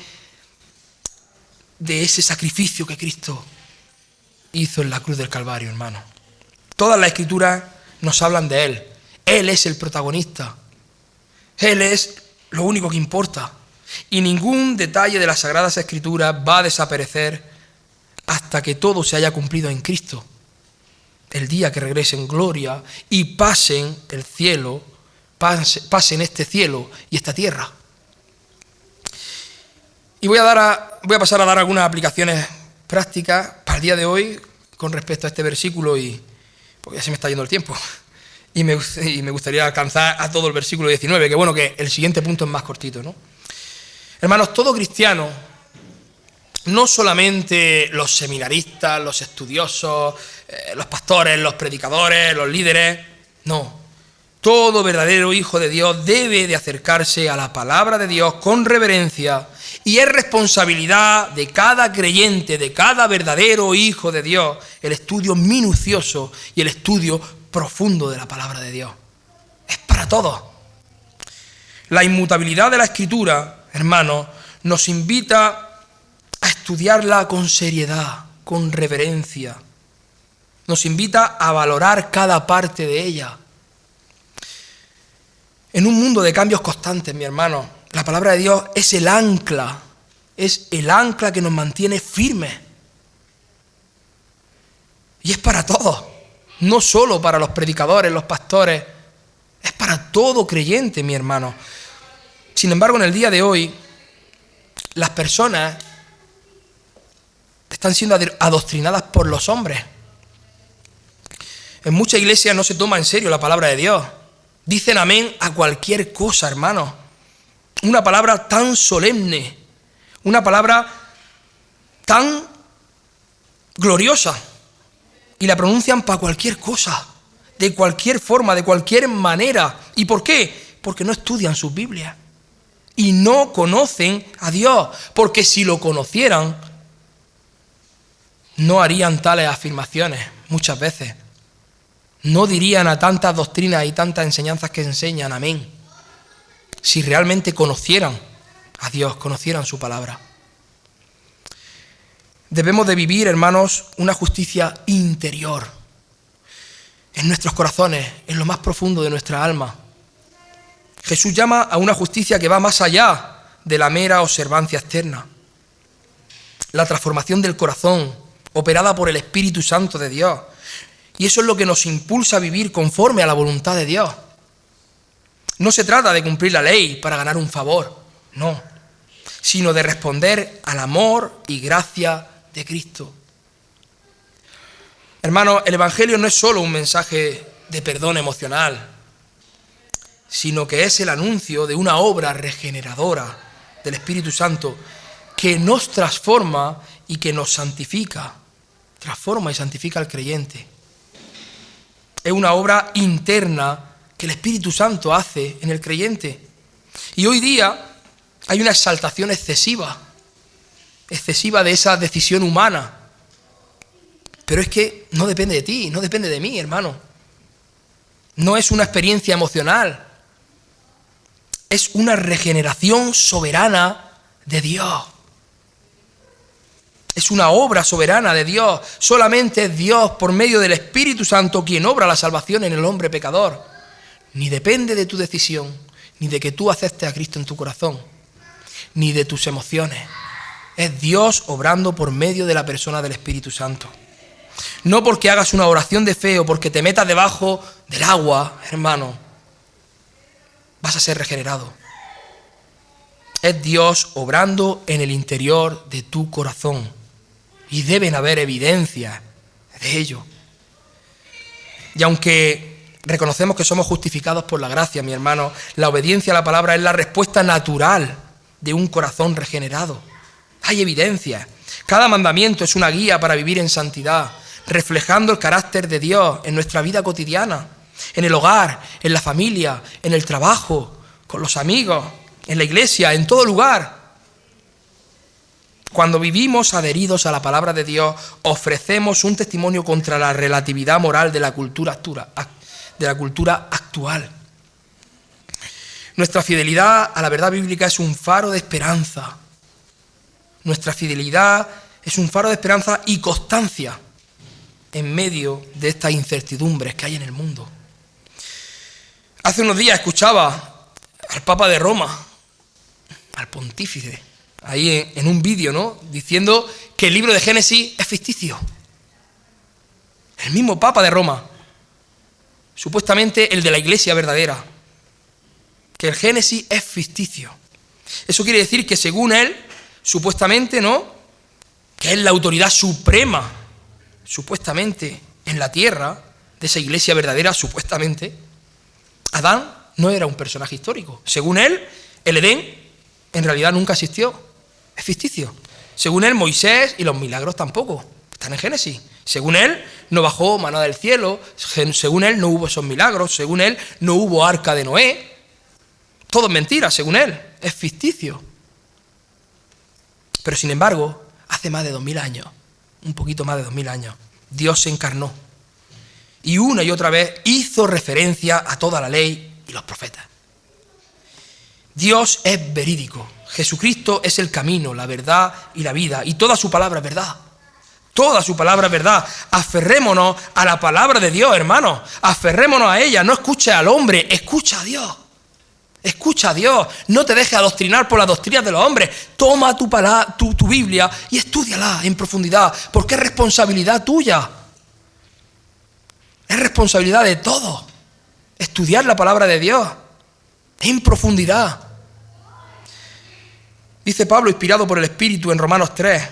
[SPEAKER 1] de ese sacrificio que Cristo hizo en la cruz del Calvario, hermano. Todas las Escrituras nos hablan de Él. Él es el protagonista. Él es lo único que importa. Y ningún detalle de las Sagradas Escrituras va a desaparecer hasta que todo se haya cumplido en Cristo. El día que regrese en gloria y pasen el cielo, pasen este cielo y esta tierra. Y voy a pasar a dar algunas aplicaciones prácticas para el día de hoy con respecto a este versículo, porque ya se me está yendo el tiempo. Y me gustaría alcanzar a todo el versículo 19, que bueno, que el siguiente punto es más cortito, ¿no? Hermanos, todo cristiano, no solamente los seminaristas, los estudiosos, los pastores, los predicadores, los líderes, no. Todo verdadero hijo de Dios debe de acercarse a la palabra de Dios con reverencia, y es responsabilidad de cada creyente, de cada verdadero hijo de Dios, el estudio minucioso y el estudio profundo de la palabra de Dios. Es para todos. La inmutabilidad de la Escritura, hermanos, nos invita a estudiarla con seriedad, con reverencia. Nos invita a valorar cada parte de ella. En un mundo de cambios constantes, mi hermano, la palabra de Dios es el ancla que nos mantiene firmes. Y es para todos, no solo para los predicadores, los pastores, es para todo creyente, mi hermano. Sin embargo, en el día de hoy, las personas están siendo adoctrinadas por los hombres. En muchas iglesias no se toma en serio la palabra de Dios. Dicen amén a cualquier cosa, hermanos. Una palabra tan solemne, una palabra tan gloriosa, y la pronuncian para cualquier cosa, de cualquier forma, de cualquier manera. ¿Y por qué? Porque no estudian sus Biblias y no conocen a Dios, porque si lo conocieran, no harían tales afirmaciones muchas veces. No dirían a tantas doctrinas y tantas enseñanzas que enseñan amén, si realmente conocieran a Dios, conocieran su palabra. Debemos de vivir, hermanos, una justicia interior en nuestros corazones, en lo más profundo de nuestra alma. Jesús llama a una justicia que va más allá de la mera observancia externa. La transformación del corazón, operada por el Espíritu Santo de Dios. Y eso es lo que nos impulsa a vivir conforme a la voluntad de Dios. No se trata de cumplir la ley para ganar un favor, no, sino de responder al amor y gracia de Cristo. Hermanos, el Evangelio no es solo un mensaje de perdón emocional, sino que es el anuncio de una obra regeneradora del Espíritu Santo que nos transforma y que nos santifica. Transforma y santifica al creyente. Es una obra interna que el Espíritu Santo hace en el creyente. Y hoy día hay una exaltación excesiva de esa decisión humana. Pero es que no depende de ti, no depende de mí, hermano. No es una experiencia emocional. Es una regeneración soberana de Dios. Es una obra soberana de Dios. Solamente es Dios, por medio del Espíritu Santo, quien obra la salvación en el hombre pecador. Ni depende de tu decisión, ni de que tú aceptes a Cristo en tu corazón, ni de tus emociones. Es Dios obrando por medio de la persona del Espíritu Santo. No porque hagas una oración de fe o porque te metas debajo del agua, hermano, vas a ser regenerado. Es Dios obrando en el interior de tu corazón. Y deben haber evidencias de ello. Y aunque reconocemos que somos justificados por la gracia, mi hermano, la obediencia a la palabra es la respuesta natural de un corazón regenerado. Hay evidencias. Cada mandamiento es una guía para vivir en santidad, reflejando el carácter de Dios en nuestra vida cotidiana, en el hogar, en la familia, en el trabajo, con los amigos, en la iglesia, en todo lugar. Cuando vivimos adheridos a la palabra de Dios, ofrecemos un testimonio contra la relatividad moral de la cultura actual. Nuestra fidelidad a la verdad bíblica es un faro de esperanza. Nuestra fidelidad es un faro de esperanza y constancia en medio de estas incertidumbres que hay en el mundo. Hace unos días escuchaba al Papa de Roma, al pontífice, ahí en un vídeo, ¿no?, diciendo que el libro de Génesis es ficticio. El mismo Papa de Roma, supuestamente el de la Iglesia verdadera, que el Génesis es ficticio. Eso quiere decir que según él, supuestamente, ¿no?, que es la autoridad suprema, supuestamente, en la tierra, de esa Iglesia verdadera, supuestamente, Adán no era un personaje histórico. Según él, el Edén en realidad nunca existió. Es ficticio. Según él, Moisés y los milagros tampoco. Están en Génesis. Según él, no bajó maná del cielo. Según él, no hubo esos milagros. Según él, no hubo arca de Noé. Todo es mentira, según él. Es ficticio. Pero sin embargo, hace más de 2000 años, un poquito más de 2000 años, Dios se encarnó. Y una y otra vez hizo referencia a toda la ley y los profetas. Dios es verídico. Jesucristo es el camino, la verdad y la vida. Y toda su palabra es verdad. Toda su palabra es verdad. Aferrémonos a la palabra de Dios, hermanos. Aferrémonos a ella. No escuches al hombre, escucha a Dios. Escucha a Dios. No te dejes adoctrinar por las doctrinas de los hombres. Toma tu Biblia y estúdiala en profundidad, porque es responsabilidad tuya. Es responsabilidad de todos. Estudiar la palabra de Dios en profundidad. Dice Pablo, inspirado por el Espíritu en Romanos 3,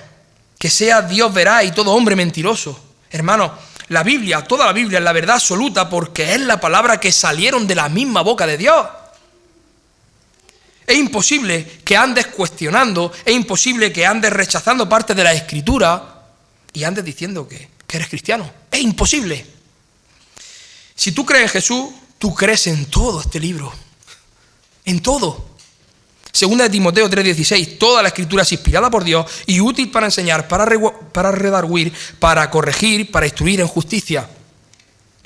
[SPEAKER 1] que sea Dios veraz y todo hombre mentiroso. Hermanos, La Biblia, toda la Biblia es la verdad absoluta porque es la palabra que salieron de la misma boca de Dios. Es imposible que andes cuestionando, es imposible que andes rechazando parte de la Escritura y andes diciendo que eres cristiano. Es imposible. Si tú crees en Jesús, tú crees en todo este libro. En todo. Segunda de Timoteo 3:16, toda la Escritura es inspirada por Dios y útil para enseñar, para redarguir, para corregir, para instruir en justicia.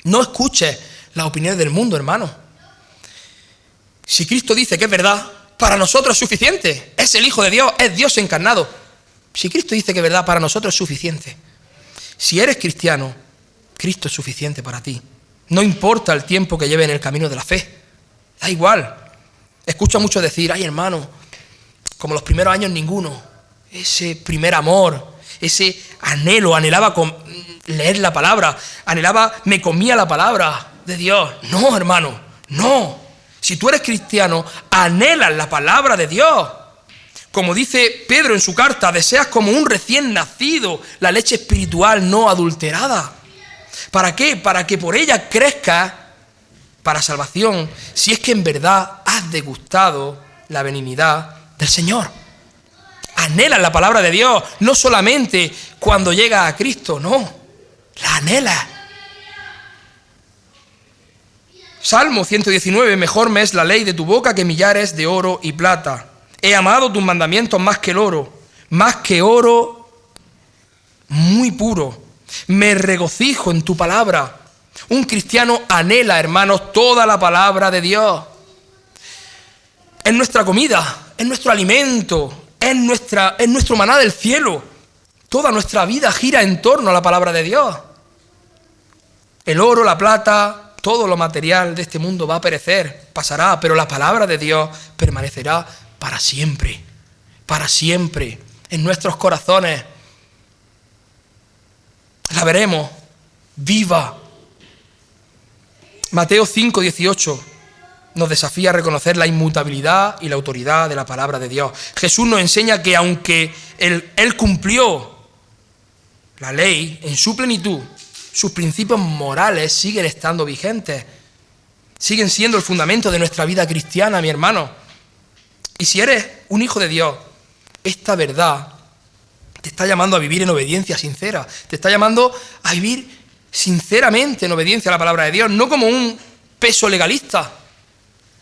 [SPEAKER 1] No escuches las opiniones del mundo, hermano. Si Cristo dice que es verdad, para nosotros es suficiente. Es el Hijo de Dios, es Dios encarnado. Si Cristo dice que es verdad, para nosotros es suficiente. Si eres cristiano, Cristo es suficiente para ti. No importa el tiempo que lleve en el camino de la fe. Da igual. Escucho a muchos decir, ay hermano, como los primeros años ninguno. Ese primer amor, ese anhelo, anhelaba leer la palabra, me comía la palabra de Dios. No, hermano, no. Si tú eres cristiano, anhelas la palabra de Dios. Como dice Pedro en su carta, deseas como un recién nacido la leche espiritual no adulterada. ¿Para qué? Para que por ella crezcas para salvación, si es que en verdad has degustado la benignidad del Señor. Anhelas la palabra de Dios, no solamente cuando llegas a Cristo, no, la anhelas. Salmo 119, mejor me es la ley de tu boca que millares de oro y plata. He amado tus mandamientos más que oro muy puro. Me regocijo en tu palabra. Un cristiano anhela, hermanos, toda la palabra de Dios. Es nuestra comida, es nuestro alimento, es nuestro maná del cielo. Toda nuestra vida gira en torno a la palabra de Dios. El oro, la plata, todo lo material de este mundo va a perecer, pasará, pero la palabra de Dios permanecerá para siempre, en nuestros corazones. La veremos viva. Mateo 5:18 nos desafía a reconocer la inmutabilidad y la autoridad de la palabra de Dios. Jesús nos enseña que aunque Él cumplió la ley en su plenitud, sus principios morales siguen estando vigentes, siguen siendo el fundamento de nuestra vida cristiana, mi hermano. Y si eres un hijo de Dios, esta verdad te está llamando a vivir en obediencia sincera, te está llamando a vivir sinceramente en obediencia a la palabra de Dios, no como un peso legalista,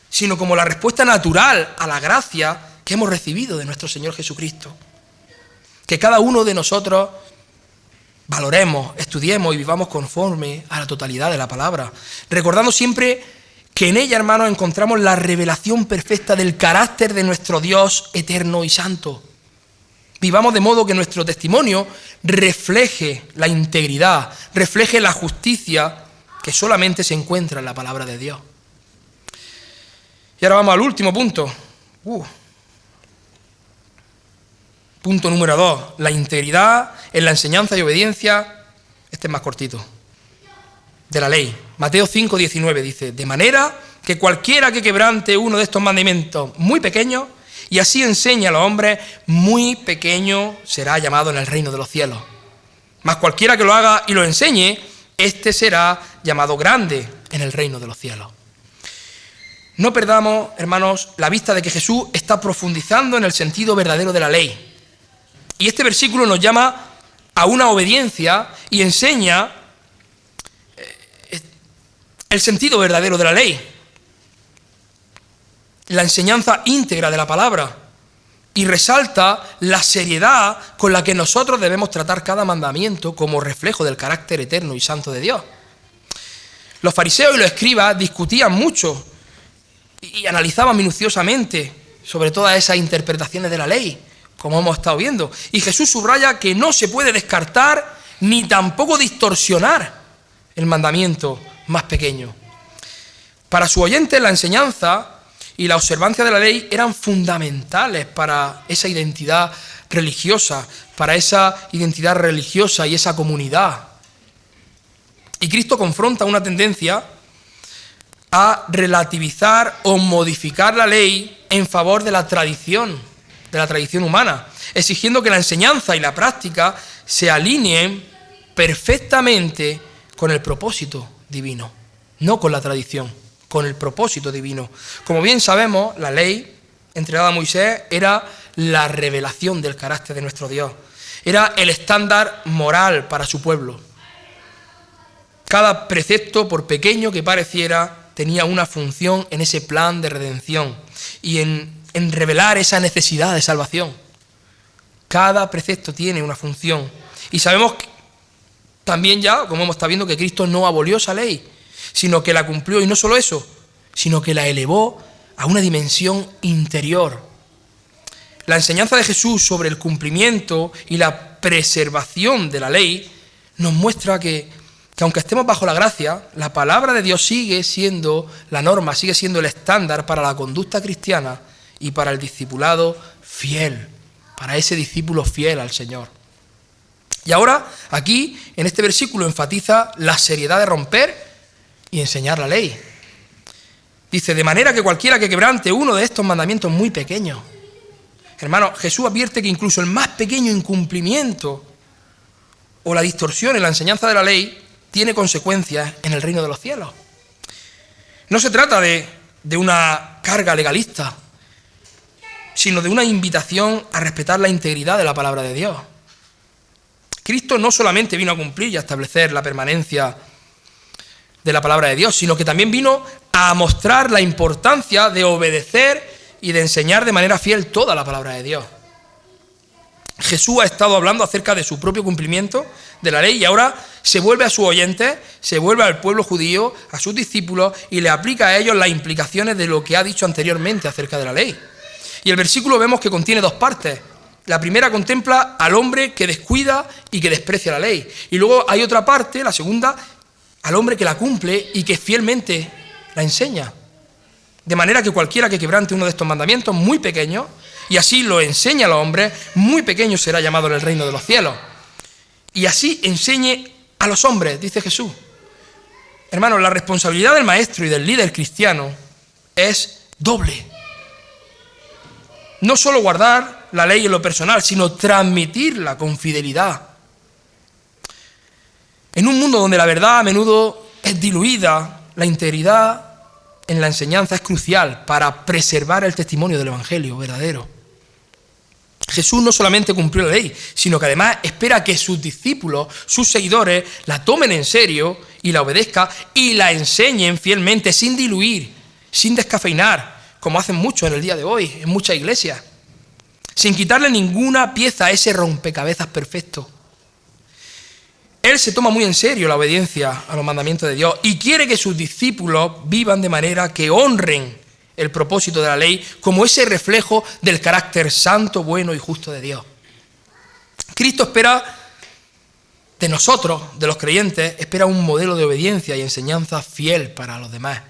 [SPEAKER 1] sino como la respuesta natural a la gracia que hemos recibido de nuestro Señor Jesucristo. Que cada uno de nosotros valoremos, estudiemos y vivamos conforme a la totalidad de la palabra, recordando siempre que en ella, hermanos, encontramos la revelación perfecta del carácter de nuestro Dios eterno y santo. Vivamos de modo que nuestro testimonio refleje la integridad, refleje la justicia que solamente se encuentra en la palabra de Dios. Y ahora vamos al último punto. Punto número 2. La integridad en la enseñanza y obediencia. Este es más cortito. De la ley. Mateo 5:19 dice, de manera que cualquiera que quebrante uno de estos mandamientos muy pequeños y así enseña a los hombres, muy pequeño será llamado en el reino de los cielos. Mas cualquiera que lo haga y lo enseñe, este será llamado grande en el reino de los cielos. No perdamos, hermanos, la vista de que Jesús está profundizando en el sentido verdadero de la ley. Y este versículo nos llama a una obediencia y enseña el sentido verdadero de la ley. La enseñanza íntegra de la palabra y resalta la seriedad con la que nosotros debemos tratar cada mandamiento como reflejo del carácter eterno y santo de Dios. Los fariseos y los escribas discutían mucho y analizaban minuciosamente sobre todas esas interpretaciones de la ley, como hemos estado viendo. Y Jesús subraya que no se puede descartar ni tampoco distorsionar el mandamiento más pequeño. Para su oyente, la enseñanza y la observancia de la ley eran fundamentales para esa identidad religiosa, y esa comunidad. Y Cristo confronta una tendencia a relativizar o modificar la ley en favor de la tradición humana, exigiendo que la enseñanza y la práctica se alineen perfectamente con el propósito divino, no con la tradición, con el propósito divino. Como bien sabemos, la ley entregada a Moisés era la revelación del carácter de nuestro Dios. Era el estándar moral para su pueblo. Cada precepto, por pequeño que pareciera, tenía una función en ese plan de redención y en revelar esa necesidad de salvación. Cada precepto tiene una función. Y sabemos también ya, como hemos estado viendo, que Cristo no abolió esa ley, sino que la cumplió, y no solo eso, sino que la elevó a una dimensión interior. La enseñanza de Jesús sobre el cumplimiento y la preservación de la ley nos muestra que aunque estemos bajo la gracia, la palabra de Dios sigue siendo la norma, sigue siendo el estándar para la conducta cristiana y para el discipulado fiel, para ese discípulo fiel al Señor. Y ahora, aquí, en este versículo, enfatiza la seriedad de romper y enseñar la ley. Dice, de manera que cualquiera que quebrante uno de estos mandamientos muy pequeños. Hermano, Jesús advierte que incluso el más pequeño incumplimiento o la distorsión en la enseñanza de la ley tiene consecuencias en el reino de los cielos. No se trata de una carga legalista, sino de una invitación a respetar la integridad de la palabra de Dios. Cristo no solamente vino a cumplir y a establecer la permanencia de la palabra de Dios, sino que también vino a mostrar la importancia de obedecer y de enseñar de manera fiel toda la palabra de Dios. Jesús ha estado hablando acerca de su propio cumplimiento de la ley y ahora se vuelve a sus oyentes, se vuelve al pueblo judío, a sus discípulos y le aplica a ellos las implicaciones de lo que ha dicho anteriormente acerca de la ley. Y el versículo vemos que contiene dos partes. La primera contempla al hombre que descuida y que desprecia la ley. Y luego hay otra parte, la segunda, al hombre que la cumple y que fielmente la enseña. De manera que cualquiera que quebrante uno de estos mandamientos muy pequeños, y así lo enseña a los hombres, muy pequeño será llamado en el reino de los cielos. Y así enseñe a los hombres, dice Jesús. Hermanos, la responsabilidad del maestro y del líder cristiano es doble. No solo guardar la ley en lo personal, sino transmitirla con fidelidad. En un mundo donde la verdad a menudo es diluida, la integridad en la enseñanza es crucial para preservar el testimonio del Evangelio verdadero. Jesús no solamente cumplió la ley, sino que además espera que sus discípulos, sus seguidores, la tomen en serio y la obedezcan y la enseñen fielmente, sin diluir, sin descafeinar, como hacen muchos en el día de hoy, en muchas iglesias, sin quitarle ninguna pieza a ese rompecabezas perfecto. Él se toma muy en serio la obediencia a los mandamientos de Dios y quiere que sus discípulos vivan de manera que honren el propósito de la ley como ese reflejo del carácter santo, bueno y justo de Dios. Cristo espera de nosotros, de los creyentes, espera un modelo de obediencia y enseñanza fiel para los demás.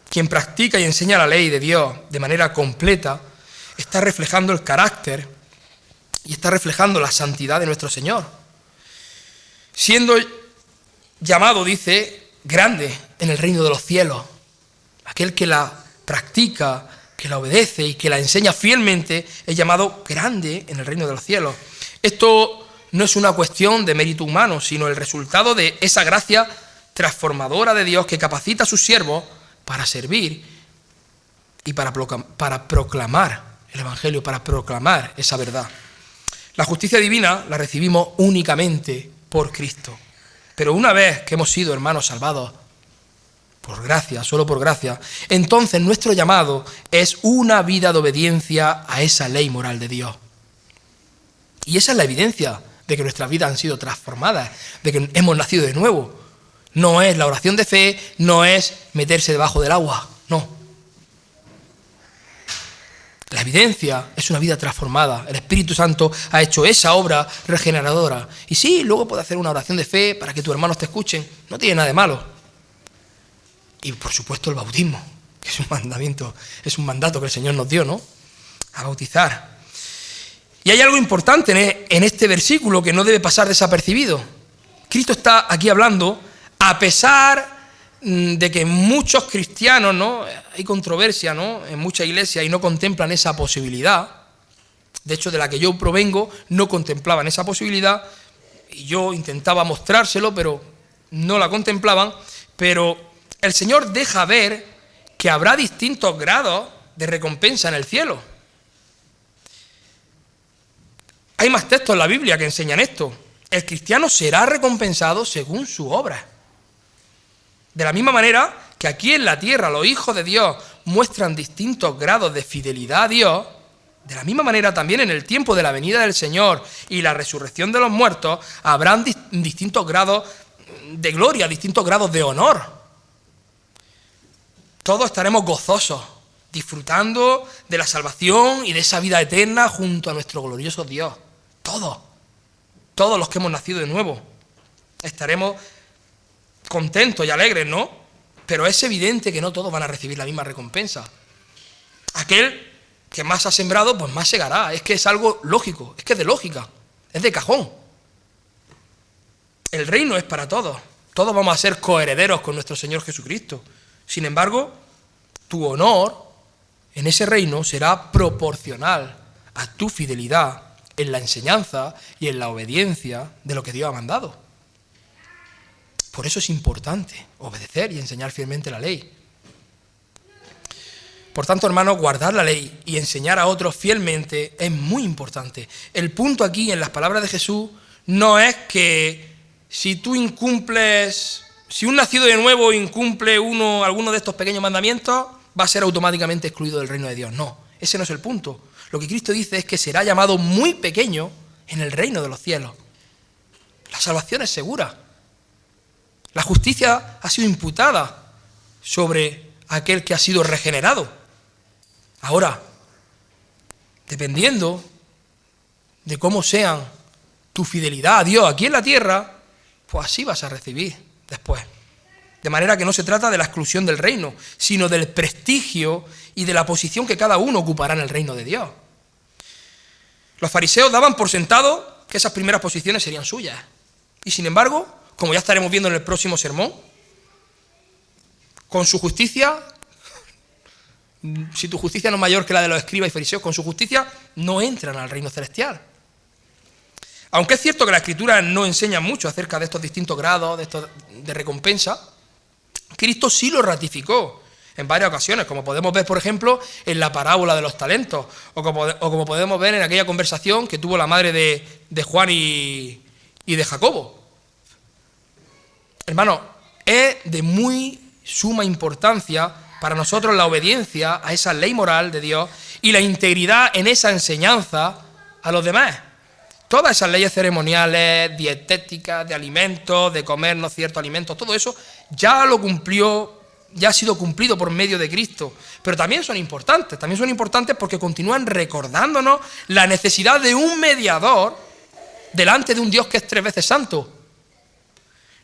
[SPEAKER 1] Quien practica y enseña la ley de Dios de manera completa está reflejando el carácter y está reflejando la santidad de nuestro Señor. Siendo llamado, dice, grande en el reino de los cielos. Aquel que la practica, que la obedece y que la enseña fielmente es llamado grande en el reino de los cielos. Esto no es una cuestión de mérito humano, sino el resultado de esa gracia transformadora de Dios que capacita a sus siervos para servir y para proclamar el Evangelio, para proclamar esa verdad. La justicia divina la recibimos únicamente por Cristo. Pero una vez que hemos sido, hermanos, salvados por gracia, solo por gracia, entonces nuestro llamado es una vida de obediencia a esa ley moral de Dios. Y esa es la evidencia de que nuestras vidas han sido transformadas, de que hemos nacido de nuevo. No es la oración de fe, no es meterse debajo del agua, no. La evidencia es una vida transformada. El Espíritu Santo ha hecho esa obra regeneradora. Y sí, luego puede hacer una oración de fe para que tus hermanos te escuchen. No tiene nada de malo. Y por supuesto el bautismo, que es un mandamiento, es un mandato que el Señor nos dio, ¿no? A bautizar. Y hay algo importante en este versículo que no debe pasar desapercibido. Cristo está aquí hablando, a pesar de que muchos cristianos, ¿no? Hay controversia, ¿no? En muchas iglesias y no contemplan esa posibilidad. De hecho, de la que yo provengo, no contemplaban esa posibilidad. y yo intentaba mostrárselo, pero no la contemplaban, pero el Señor deja ver que habrá distintos grados de recompensa en el cielo. Hay más textos en la Biblia que enseñan esto. El cristiano será recompensado según su obra. De la misma manera que aquí en la tierra los hijos de Dios muestran distintos grados de fidelidad a Dios, de la misma manera también en el tiempo de la venida del Señor y la resurrección de los muertos habrán distintos grados de gloria, distintos grados de honor. Todos estaremos gozosos, disfrutando de la salvación y de esa vida eterna junto a nuestro glorioso Dios. Todos los que hemos nacido de nuevo, estaremos contentos y alegres, ¿no? Pero es evidente que no todos van a recibir la misma recompensa. Aquel que más ha sembrado, pues más segará. Es que es algo lógico, es que es de lógica, es de cajón. El reino es para todos. Todos vamos a ser coherederos con nuestro Señor Jesucristo. Sin embargo, tu honor en ese reino será proporcional a tu fidelidad en la enseñanza y en la obediencia de lo que Dios ha mandado. Por eso es importante obedecer y enseñar fielmente la ley. Por tanto, hermanos, guardar la ley y enseñar a otros fielmente es muy importante. El punto aquí en las palabras de Jesús no es que si tú incumples, si un nacido de nuevo incumple alguno de estos pequeños mandamientos, va a ser automáticamente excluido del reino de Dios. No, ese no es el punto. Lo que Cristo dice es que será llamado muy pequeño en el reino de los cielos. La salvación es segura. La justicia ha sido imputada sobre aquel que ha sido regenerado. Ahora, dependiendo de cómo sean tu fidelidad a Dios aquí en la tierra, pues así vas a recibir después. De manera que no se trata de la exclusión del reino, sino del prestigio y de la posición que cada uno ocupará en el reino de Dios. Los fariseos daban por sentado que esas primeras posiciones serían suyas. Y sin embargo, como ya estaremos viendo en el próximo sermón, con su justicia, si tu justicia no es mayor que la de los escribas y fariseos, con su justicia no entran al reino celestial. Aunque es cierto que la Escritura no enseña mucho acerca de estos distintos grados de recompensa, Cristo sí lo ratificó en varias ocasiones, como podemos ver, por ejemplo, en la parábola de los talentos, o como podemos ver en aquella conversación que tuvo la madre de Juan y de Jacobo. Hermano, es de muy suma importancia para nosotros la obediencia a esa ley moral de Dios y la integridad en esa enseñanza a los demás. Todas esas leyes ceremoniales, dietéticas, de alimentos, de comernos ciertos alimentos, todo eso ya lo cumplió, ya ha sido cumplido por medio de Cristo. Pero también son importantes porque continúan recordándonos la necesidad de un mediador delante de un Dios que es 3 veces santo.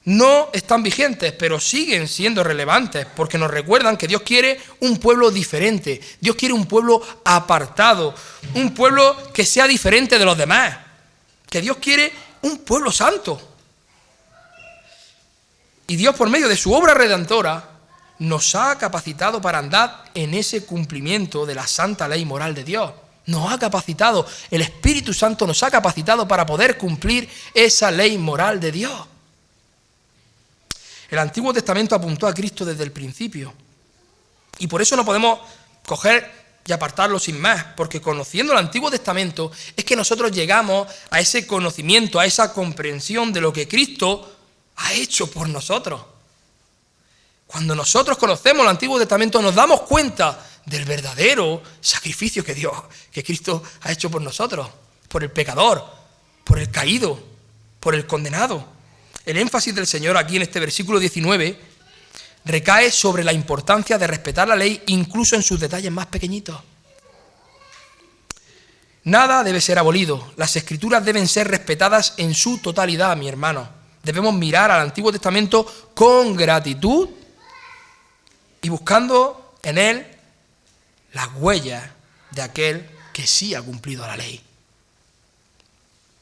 [SPEAKER 1] No están vigentes, pero siguen siendo relevantes porque nos recuerdan que Dios quiere un pueblo diferente, Dios quiere un pueblo apartado, un pueblo que sea diferente de los demás, que Dios quiere un pueblo santo. Y Dios, por medio de su obra redentora, nos ha capacitado para andar en ese cumplimiento de la santa ley moral de Dios. Nos ha capacitado, el Espíritu Santo nos ha capacitado para poder cumplir esa ley moral de Dios. El Antiguo Testamento apuntó a Cristo desde el principio. Y por eso no podemos coger y apartarlo sin más, porque conociendo el Antiguo Testamento es que nosotros llegamos a ese conocimiento, a esa comprensión de lo que Cristo ha hecho por nosotros. Cuando nosotros conocemos el Antiguo Testamento nos damos cuenta del verdadero sacrificio que Cristo ha hecho por nosotros, por el pecador, por el caído, por el condenado. El énfasis del Señor aquí en este versículo 19 recae sobre la importancia de respetar la ley incluso en sus detalles más pequeñitos. Nada debe ser abolido, las Escrituras deben ser respetadas en su totalidad, mi hermano. Debemos mirar al Antiguo Testamento con gratitud y buscando en él las huellas de aquel que sí ha cumplido la ley.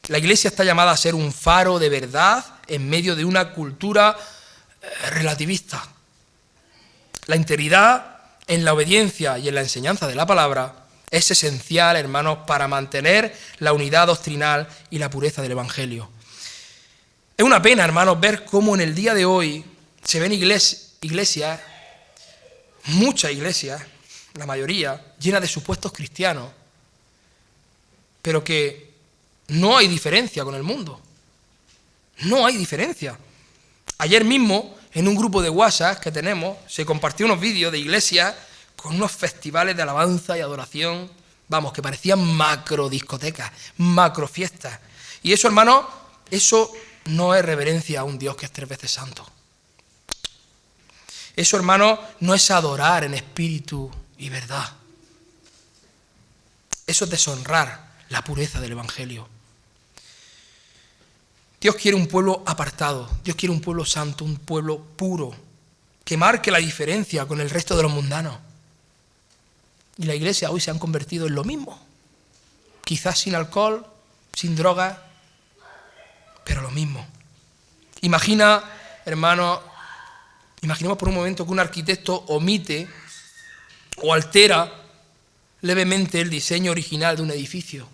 [SPEAKER 1] La Iglesia está llamada a ser un faro de verdad en medio de una cultura relativista. La integridad en la obediencia y en la enseñanza de la palabra es esencial, hermanos, para mantener la unidad doctrinal y la pureza del Evangelio. Es una pena, hermanos, ver cómo en el día de hoy se ven iglesias, muchas iglesias, la mayoría, llenas de supuestos cristianos, pero que no hay diferencia con el mundo. No hay diferencia. Ayer mismo, en un grupo de WhatsApp que tenemos, se compartió unos vídeos de iglesias con unos festivales de alabanza y adoración, vamos, que parecían macro discotecas, macro fiestas. Y eso, hermanos, eso no es reverencia a un Dios que es 3 veces santo. Eso, hermanos, no es adorar en espíritu y verdad. Eso es deshonrar la pureza del Evangelio. Dios quiere un pueblo apartado, Dios quiere un pueblo santo, un pueblo puro, que marque la diferencia con el resto de los mundanos. Y la iglesia hoy se han convertido en lo mismo. Quizás sin alcohol, sin drogas, pero lo mismo. Imagina, hermano, imaginemos por un momento que un arquitecto omite o altera levemente el diseño original de un edificio.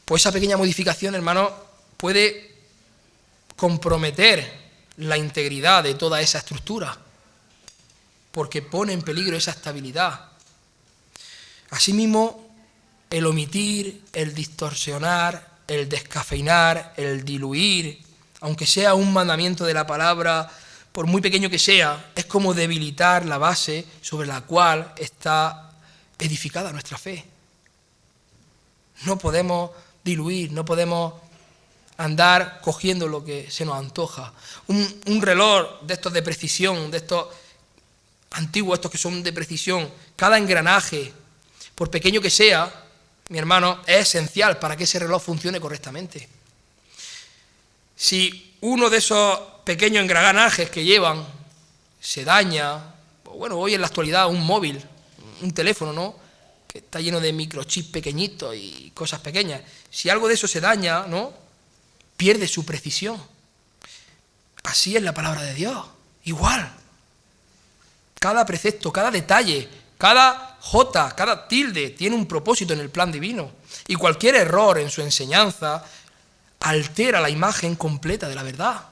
[SPEAKER 1] Pues esa pequeña modificación, hermano, puede comprometer la integridad de toda esa estructura, porque pone en peligro esa estabilidad. Asimismo, el omitir, el distorsionar, el descafeinar, el diluir, aunque sea un mandamiento de la palabra, por muy pequeño que sea, es como debilitar la base sobre la cual está edificada nuestra fe. No podemos diluir, no podemos andar cogiendo lo que se nos antoja. Un reloj de estos de precisión, de estos antiguos, estos que son de precisión, cada engranaje, por pequeño que sea, mi hermano, es esencial para que ese reloj funcione correctamente. Si uno de esos pequeños engranajes que llevan se daña, bueno, hoy en la actualidad un móvil, un teléfono, ¿no?, que está lleno de microchips pequeñitos y cosas pequeñas, si algo de eso se daña, ¿no?, pierde su precisión. Así es la palabra de Dios, igual. Cada precepto, cada detalle, cada jota, cada tilde tiene un propósito en el plan divino. Y cualquier error en su enseñanza altera la imagen completa de la verdad,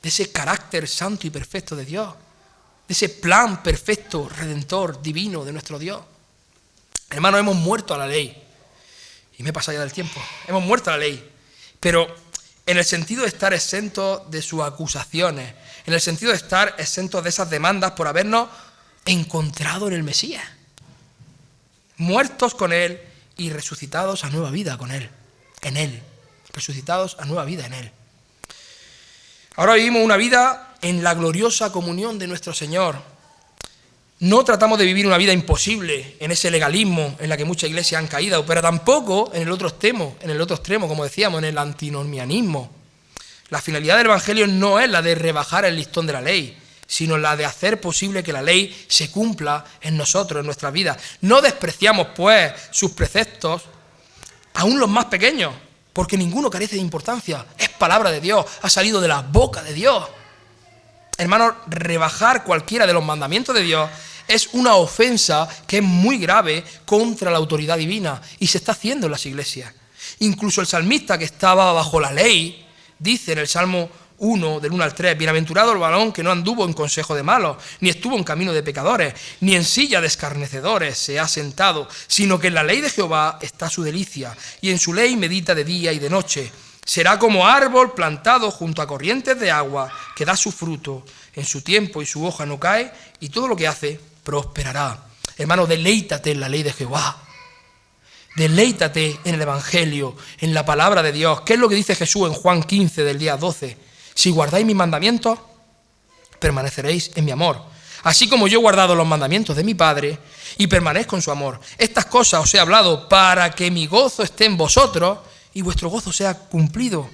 [SPEAKER 1] de ese carácter santo y perfecto de Dios, de ese plan perfecto, redentor, divino de nuestro Dios. Hermanos, hemos muerto a la ley. Y me he pasado ya del tiempo. Hemos muerto a la ley. Pero en el sentido de estar exentos de sus acusaciones, en el sentido de estar exentos de esas demandas por habernos encontrado en el Mesías, muertos con Él y resucitados a nueva vida con Él, en Él, resucitados a nueva vida en Él. Ahora vivimos una vida en la gloriosa comunión de nuestro Señor. No tratamos de vivir una vida imposible en ese legalismo en la que muchas iglesias han caído, pero tampoco en el otro extremo, como decíamos, en el antinomianismo. La finalidad del Evangelio no es la de rebajar el listón de la ley, sino la de hacer posible que la ley se cumpla en nosotros, en nuestras vidas. No despreciamos, pues, sus preceptos, aún los más pequeños, porque ninguno carece de importancia. Es palabra de Dios, ha salido de la boca de Dios. Hermanos, rebajar cualquiera de los mandamientos de Dios es una ofensa que es muy grave contra la autoridad divina y se está haciendo en las iglesias. Incluso el salmista, que estaba bajo la ley, dice en el Salmo 1, del 1 al 3, bienaventurado el varón que no anduvo en consejo de malos, ni estuvo en camino de pecadores, ni en silla de escarnecedores se ha sentado, sino que en la ley de Jehová está su delicia, y en su ley medita de día y de noche. Será como árbol plantado junto a corrientes de agua, que da su fruto en su tiempo y su hoja no cae, y todo lo que hace prosperará. Hermano, deleítate en la ley de Jehová. Deleítate en el Evangelio, en la palabra de Dios. ¿Qué es lo que dice Jesús en Juan 15, del día 12? Si guardáis mis mandamientos, permaneceréis en mi amor. Así como yo he guardado los mandamientos de mi Padre y permanezco en su amor. Estas cosas os he hablado para que mi gozo esté en vosotros y vuestro gozo sea cumplido.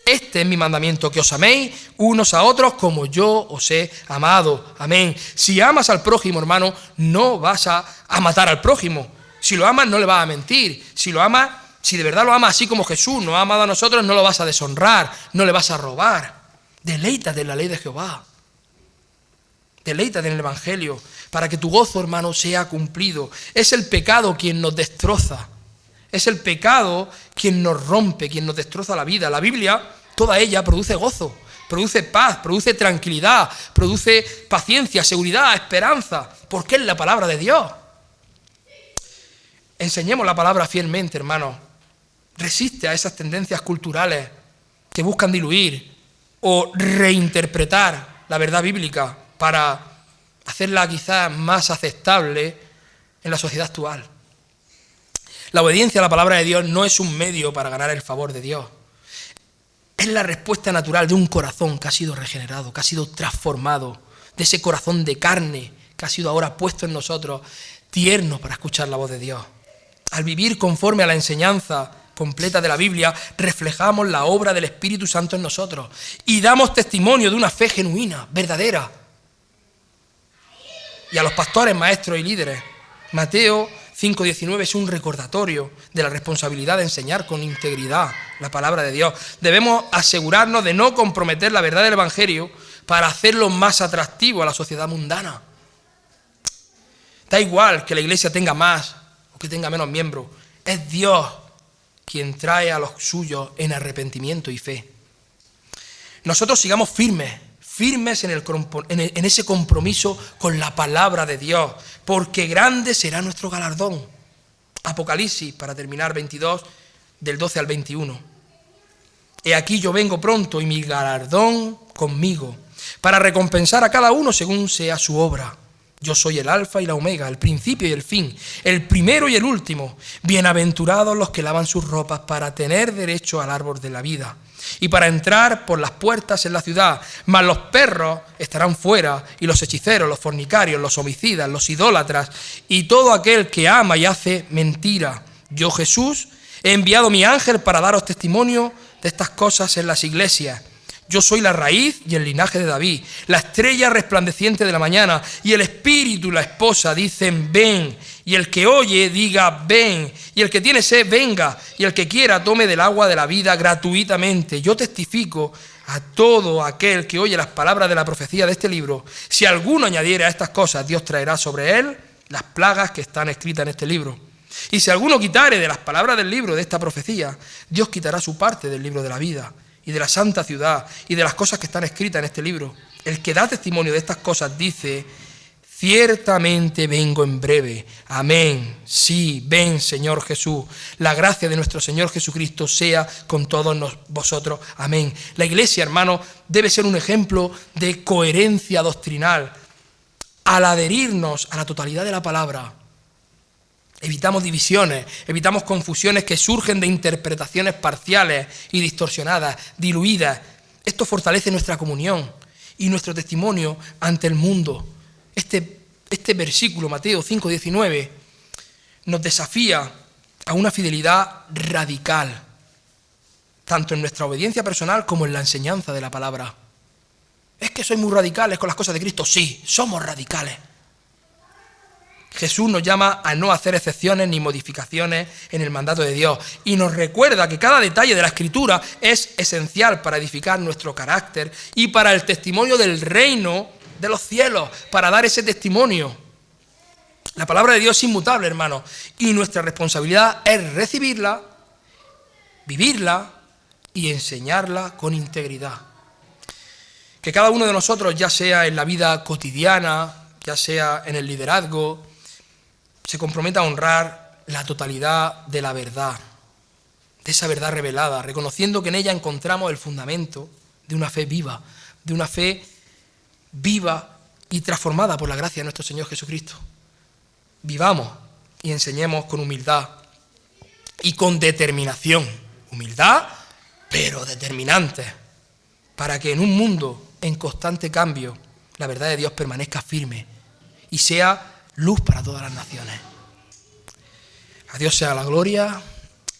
[SPEAKER 1] Este es mi mandamiento, que os améis unos a otros como yo os he amado. Amén. Si amas al prójimo, hermano, no vas a matar al prójimo. Si lo amas, no le vas a mentir. Si de verdad lo amas así como Jesús nos ha amado a nosotros, no lo vas a deshonrar, no le vas a robar. Deleítate en la ley de Jehová. Deleítate en el Evangelio, para que tu gozo, hermano, sea cumplido. Es el pecado quien nos destroza. Es el pecado quien nos rompe, quien nos destroza la vida. La Biblia, toda ella, produce gozo, produce paz, produce tranquilidad, produce paciencia, seguridad, esperanza, porque es la palabra de Dios. Enseñemos la palabra fielmente, hermanos. Resiste a esas tendencias culturales que buscan diluir o reinterpretar la verdad bíblica para hacerla quizás más aceptable en la sociedad actual. La obediencia a la palabra de Dios no es un medio para ganar el favor de Dios. Es la respuesta natural de un corazón que ha sido regenerado, que ha sido transformado, de ese corazón de carne que ha sido ahora puesto en nosotros, tierno para escuchar la voz de Dios. Al vivir conforme a la enseñanza completa de la Biblia, reflejamos la obra del Espíritu Santo en nosotros y damos testimonio de una fe genuina, verdadera. Y a los pastores, maestros y líderes, Mateo 5:19 es un recordatorio de la responsabilidad de enseñar con integridad la palabra de Dios. Debemos asegurarnos de no comprometer la verdad del Evangelio para hacerlo más atractivo a la sociedad mundana. Da igual que la iglesia tenga más o que tenga menos miembros. Es Dios quien trae a los suyos en arrepentimiento y fe. Nosotros sigamos firmes en ese compromiso con la palabra de Dios, porque grande será nuestro galardón. Apocalipsis, para terminar, 22, del 12 al 21. He aquí yo vengo pronto y mi galardón conmigo, para recompensar a cada uno según sea su obra. Yo soy el alfa y la omega, el principio y el fin, el primero y el último. Bienaventurados los que lavan sus ropas para tener derecho al árbol de la vida y para entrar por las puertas en la ciudad. Mas los perros estarán fuera, y los hechiceros, los fornicarios, los homicidas, los idólatras y todo aquel que ama y hace mentira. Yo, Jesús, he enviado mi ángel para daros testimonio de estas cosas en las iglesias. Yo soy la raíz y el linaje de David, la estrella resplandeciente de la mañana, y el espíritu y la esposa dicen ven, y el que oye diga ven, y el que tiene sed venga, y el que quiera tome del agua de la vida gratuitamente. Yo testifico a todo aquel que oye las palabras de la profecía de este libro. Si alguno añadiere a estas cosas, Dios traerá sobre él las plagas que están escritas en este libro. Y si alguno quitare de las palabras del libro de esta profecía, Dios quitará su parte del libro de la vida y de la santa ciudad y de las cosas que están escritas en este libro. El que da testimonio de estas cosas dice: ciertamente vengo en breve. Amén. Sí, ven, Señor Jesús. La gracia de nuestro Señor Jesucristo sea con todos vosotros. Amén. La iglesia, hermano, debe ser un ejemplo de coherencia doctrinal. Al adherirnos a la totalidad de la palabra, evitamos divisiones, evitamos confusiones que surgen de interpretaciones parciales y distorsionadas, diluidas. Esto fortalece nuestra comunión y nuestro testimonio ante el mundo. Este versículo, Mateo 5:19, nos desafía a una fidelidad radical, tanto en nuestra obediencia personal como en la enseñanza de la palabra. ¿Es que sois muy radicales con las cosas de Cristo? Sí, somos radicales. Jesús nos llama a no hacer excepciones ni modificaciones en el mandato de Dios y nos recuerda que cada detalle de la Escritura es esencial para edificar nuestro carácter y para el testimonio del reino de los cielos, para dar ese testimonio. La palabra de Dios es inmutable, hermano, y nuestra responsabilidad es recibirla, vivirla y enseñarla con integridad. Que cada uno de nosotros, ya sea en la vida cotidiana, ya sea en el liderazgo, se comprometa a honrar la totalidad de la verdad, de esa verdad revelada, reconociendo que en ella encontramos el fundamento de una fe viva y transformada por la gracia de nuestro Señor Jesucristo. Vivamos y enseñemos con humildad y con determinación. Humildad, pero determinante, para que en un mundo en constante cambio, la verdad de Dios permanezca firme y sea luz para todas las naciones. A Dios sea la gloria.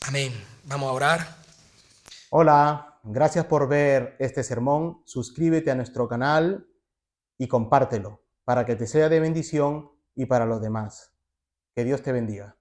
[SPEAKER 1] Amén. Vamos a orar.
[SPEAKER 2] Hola, gracias por ver este sermón. Suscríbete a nuestro canal y compártelo para que te sea de bendición y para los demás. Que Dios te bendiga.